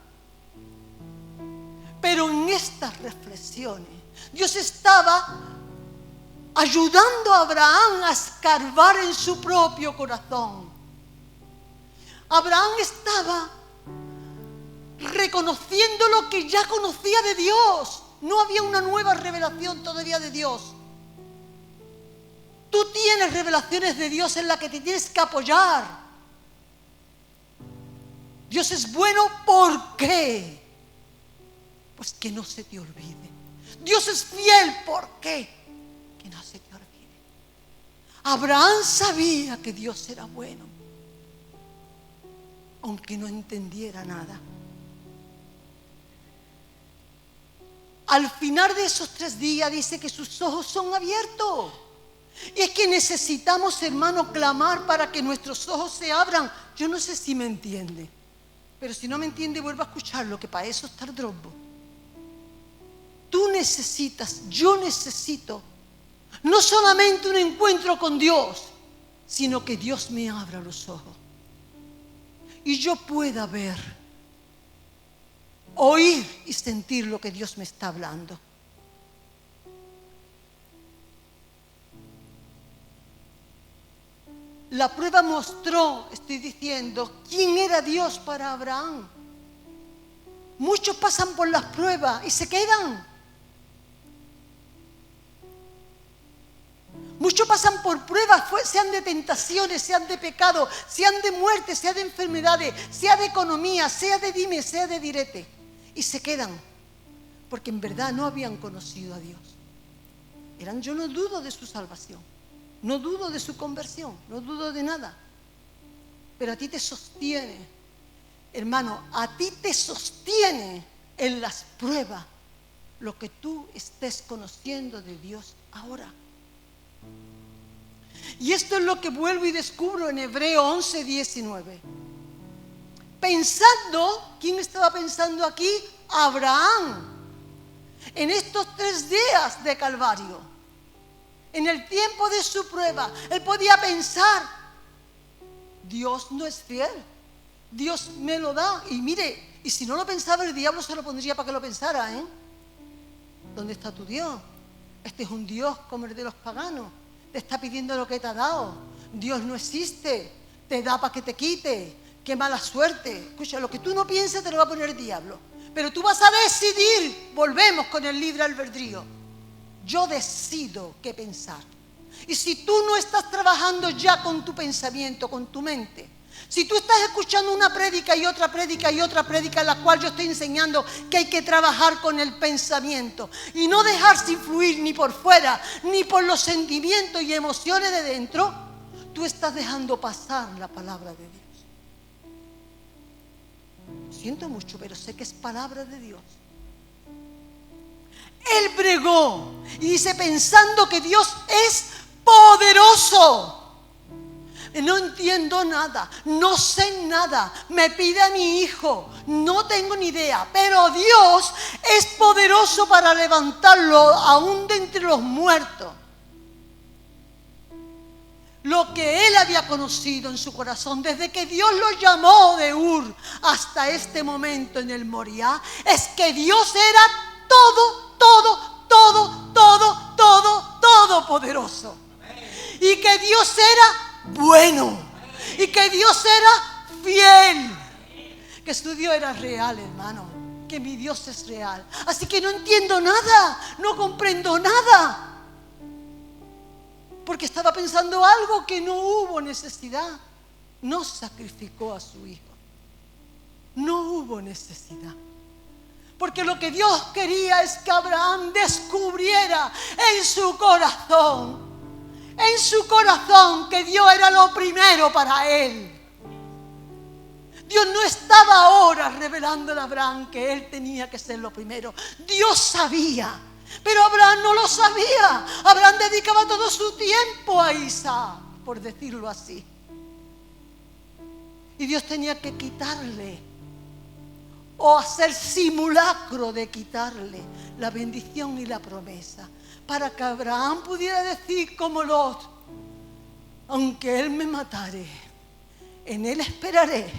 Pero en estas reflexiones, Dios estaba ayudando a Abraham a escarbar en su propio corazón. Abraham estaba reconociendo lo que ya conocía de Dios. No había una nueva revelación todavía de Dios. Tú tienes revelaciones de Dios en las que te tienes que apoyar. Dios es bueno, ¿por qué? Pues que no se te olvide. Dios es fiel, ¿por qué? Que no se te olvide. Abraham sabía que Dios era bueno, aunque no entendiera nada. Al final de esos 3 días dice que sus ojos son abiertos. Y es que necesitamos, hermano, clamar para que nuestros ojos se abran. Yo no sé si me entiende, pero si no me entiende, vuelva a escucharlo, que para eso está el Drombo. Tú necesitas, yo necesito, no solamente un encuentro con Dios, sino que Dios me abra los ojos y yo pueda ver, oír y sentir lo que Dios me está hablando. La prueba mostró, estoy diciendo, quién era Dios para Abraham. Muchos pasan por las pruebas y se quedan. Muchos pasan por pruebas, sean de tentaciones, sean de pecado, sean de muerte, sean de enfermedades, sea de economía, sea de dime, sea de direte. Y se quedan, porque en verdad no habían conocido a Dios. Yo no dudo de su salvación, no dudo de su conversión, no dudo de nada. Pero a ti te sostiene, hermano, a ti te sostiene en las pruebas lo que tú estés conociendo de Dios ahora. Y esto es lo que vuelvo y descubro en Hebreo 11:19. Pensando, ¿quién estaba pensando aquí? Abraham. En estos 3 días de Calvario, en el tiempo de su prueba, él podía pensar, Dios no es fiel, Dios me lo da. Y mire, y si no lo pensaba, el diablo se lo pondría para que lo pensara, ¿eh? ¿Dónde está tu Dios? Este es un Dios como el de los paganos. Te está pidiendo lo que te ha dado. Dios no existe. Te da para que te quite. Qué mala suerte. Escucha, lo que tú no pienses te lo va a poner el diablo. Pero tú vas a decidir. Volvemos con el libre albedrío. Yo decido qué pensar. Y si tú no estás trabajando ya con tu pensamiento, con tu mente, si tú estás escuchando una prédica y otra prédica y otra prédica en la cual yo estoy enseñando que hay que trabajar con el pensamiento y no dejarse influir ni por fuera ni por los sentimientos y emociones de dentro, tú estás dejando pasar la palabra de Dios. Siento mucho, pero sé que es palabra de Dios. Él bregó y dice pensando que Dios es poderoso. No entiendo nada, no sé nada, me pide a mi hijo, no tengo ni idea, pero Dios es poderoso para levantarlo aún de entre los muertos. Lo que él había conocido en su corazón desde que Dios lo llamó de Ur hasta este momento en el Moriah es que Dios era todopoderoso. Y que Dios era bueno y que Dios era fiel, que su Dios era real, hermano, que mi Dios es real. Así que no entiendo nada, no comprendo nada, porque estaba pensando algo que no hubo necesidad. No sacrificó a su hijo, no hubo necesidad, porque lo que Dios quería es que Abraham descubriera en su corazón que Dios era lo primero para él. Dios no estaba ahora revelándole a Abraham que él tenía que ser lo primero. Dios sabía, pero Abraham no lo sabía. Abraham dedicaba todo su tiempo a Isaac, por decirlo así. Y Dios tenía que quitarle o hacer simulacro de quitarle la bendición y la promesa, para que Abraham pudiera decir como Lot, aunque él me matare, en él esperaré,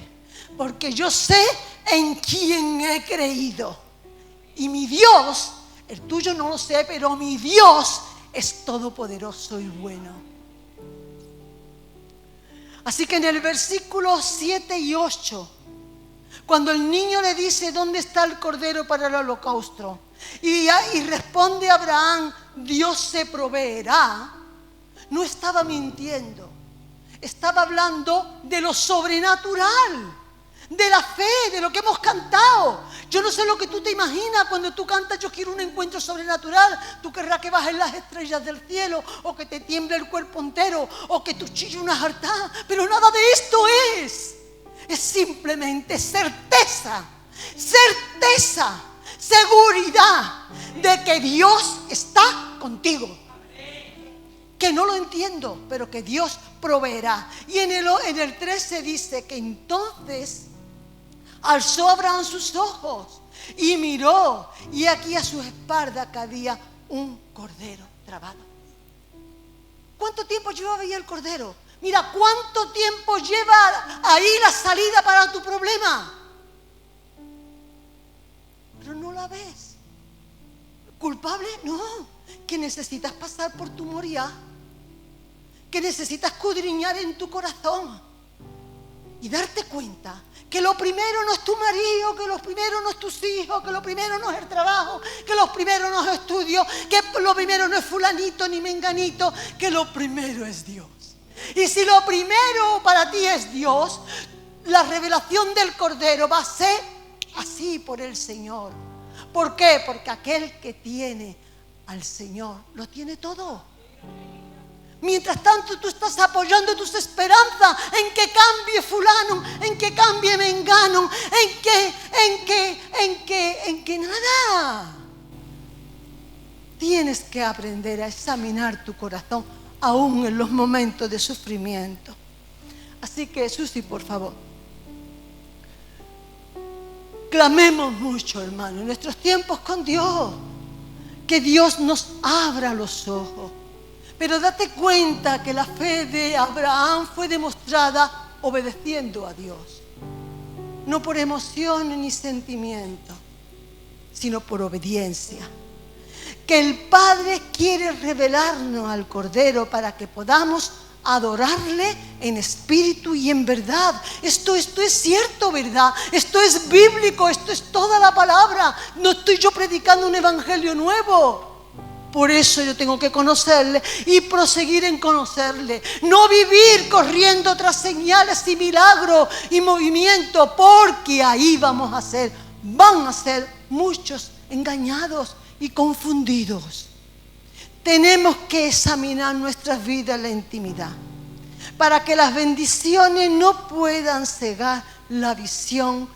porque yo sé en quién he creído. Y mi Dios, el tuyo no lo sé, pero mi Dios es todopoderoso y bueno. Así que en el versículo 7 y 8, cuando el niño le dice, ¿dónde está el cordero para el holocausto? Y responde Abraham, Dios se proveerá. No estaba mintiendo, estaba hablando de lo sobrenatural, de la fe, de lo que hemos cantado. Yo no sé lo que tú te imaginas cuando tú cantas yo quiero un encuentro sobrenatural. Tú querrás que bajen las estrellas del cielo, o que te tiemble el cuerpo entero, o que tú chilles una jartá, pero nada de esto es. Es simplemente certeza, seguridad de que Dios está contigo. Que no lo entiendo, pero que Dios proveerá. Y en el 13 dice que entonces alzó Abraham sus ojos y miró, y aquí a su espalda cabía un cordero trabado. ¿Cuánto tiempo llevaba ahí el cordero? Mira, ¿cuánto tiempo lleva ahí la salida para tu problema? Pero no la ves. ¿Culpable? No. Que necesitas pasar por tu Moría. Que necesitas escudriñar en tu corazón y darte cuenta que lo primero no es tu marido, que lo primero no es tus hijos, que lo primero no es el trabajo, que lo primero no es el estudio, que lo primero no es fulanito ni menganito, que lo primero es Dios. Y si lo primero para ti es Dios, la revelación del Cordero va a ser así por el Señor. ¿Por qué? Porque aquel que tiene al Señor lo tiene todo. Mientras tanto tú estás apoyando tus esperanzas en que cambie fulano, en que cambie mengano, en que nada. Tienes que aprender a examinar tu corazón aún en los momentos de sufrimiento. Así que, Susi, por favor, clamemos mucho, hermano, en nuestros tiempos con Dios, que Dios nos abra los ojos. Pero date cuenta que la fe de Abraham fue demostrada obedeciendo a Dios. No por emociones ni sentimientos, sino por obediencia. Que el Padre quiere revelarnos al Cordero para que podamos adorarle en espíritu y en verdad. Esto es cierto, ¿verdad? Esto es bíblico, esto es toda la palabra. No estoy yo predicando un evangelio nuevo. Por eso yo tengo que conocerle y proseguir en conocerle. No vivir corriendo tras señales y milagros y movimientos, porque ahí van a ser muchos engañados y confundidos. Tenemos que examinar nuestras vidas en la intimidad para que las bendiciones no puedan cegar la visión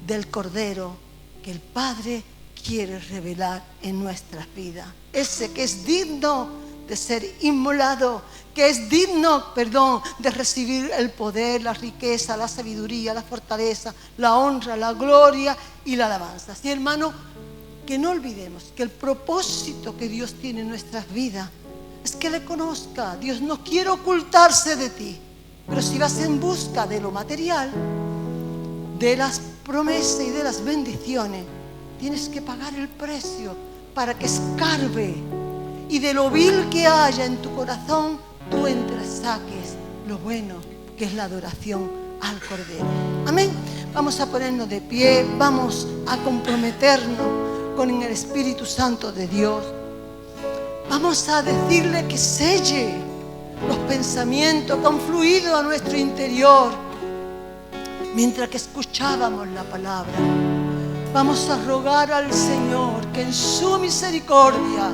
del Cordero que el Padre quiere revelar en nuestras vidas. Ese que es digno de ser inmolado, que es digno, de recibir el poder, la riqueza, la sabiduría, la fortaleza, la honra, la gloria y la alabanza. Sí, hermano, que no olvidemos que el propósito que Dios tiene en nuestras vidas es que le conozca. Dios no quiere ocultarse de ti, pero si vas en busca de lo material, de las promesas y de las bendiciones, tienes que pagar el precio para que escarbe y de lo vil que haya en tu corazón, tú saques lo bueno, que es la adoración al Cordero. Amén. Vamos a ponernos de pie, vamos a comprometernos con el Espíritu Santo de Dios. Vamos a decirle que selle los pensamientos que han fluido a nuestro interior mientras que escuchábamos la palabra. Vamos a rogar al Señor que en su misericordia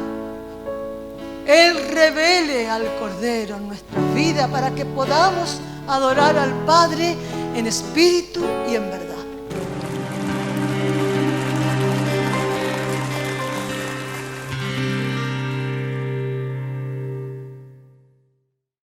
Él revele al Cordero en nuestra vida para que podamos adorar al Padre en espíritu y en verdad.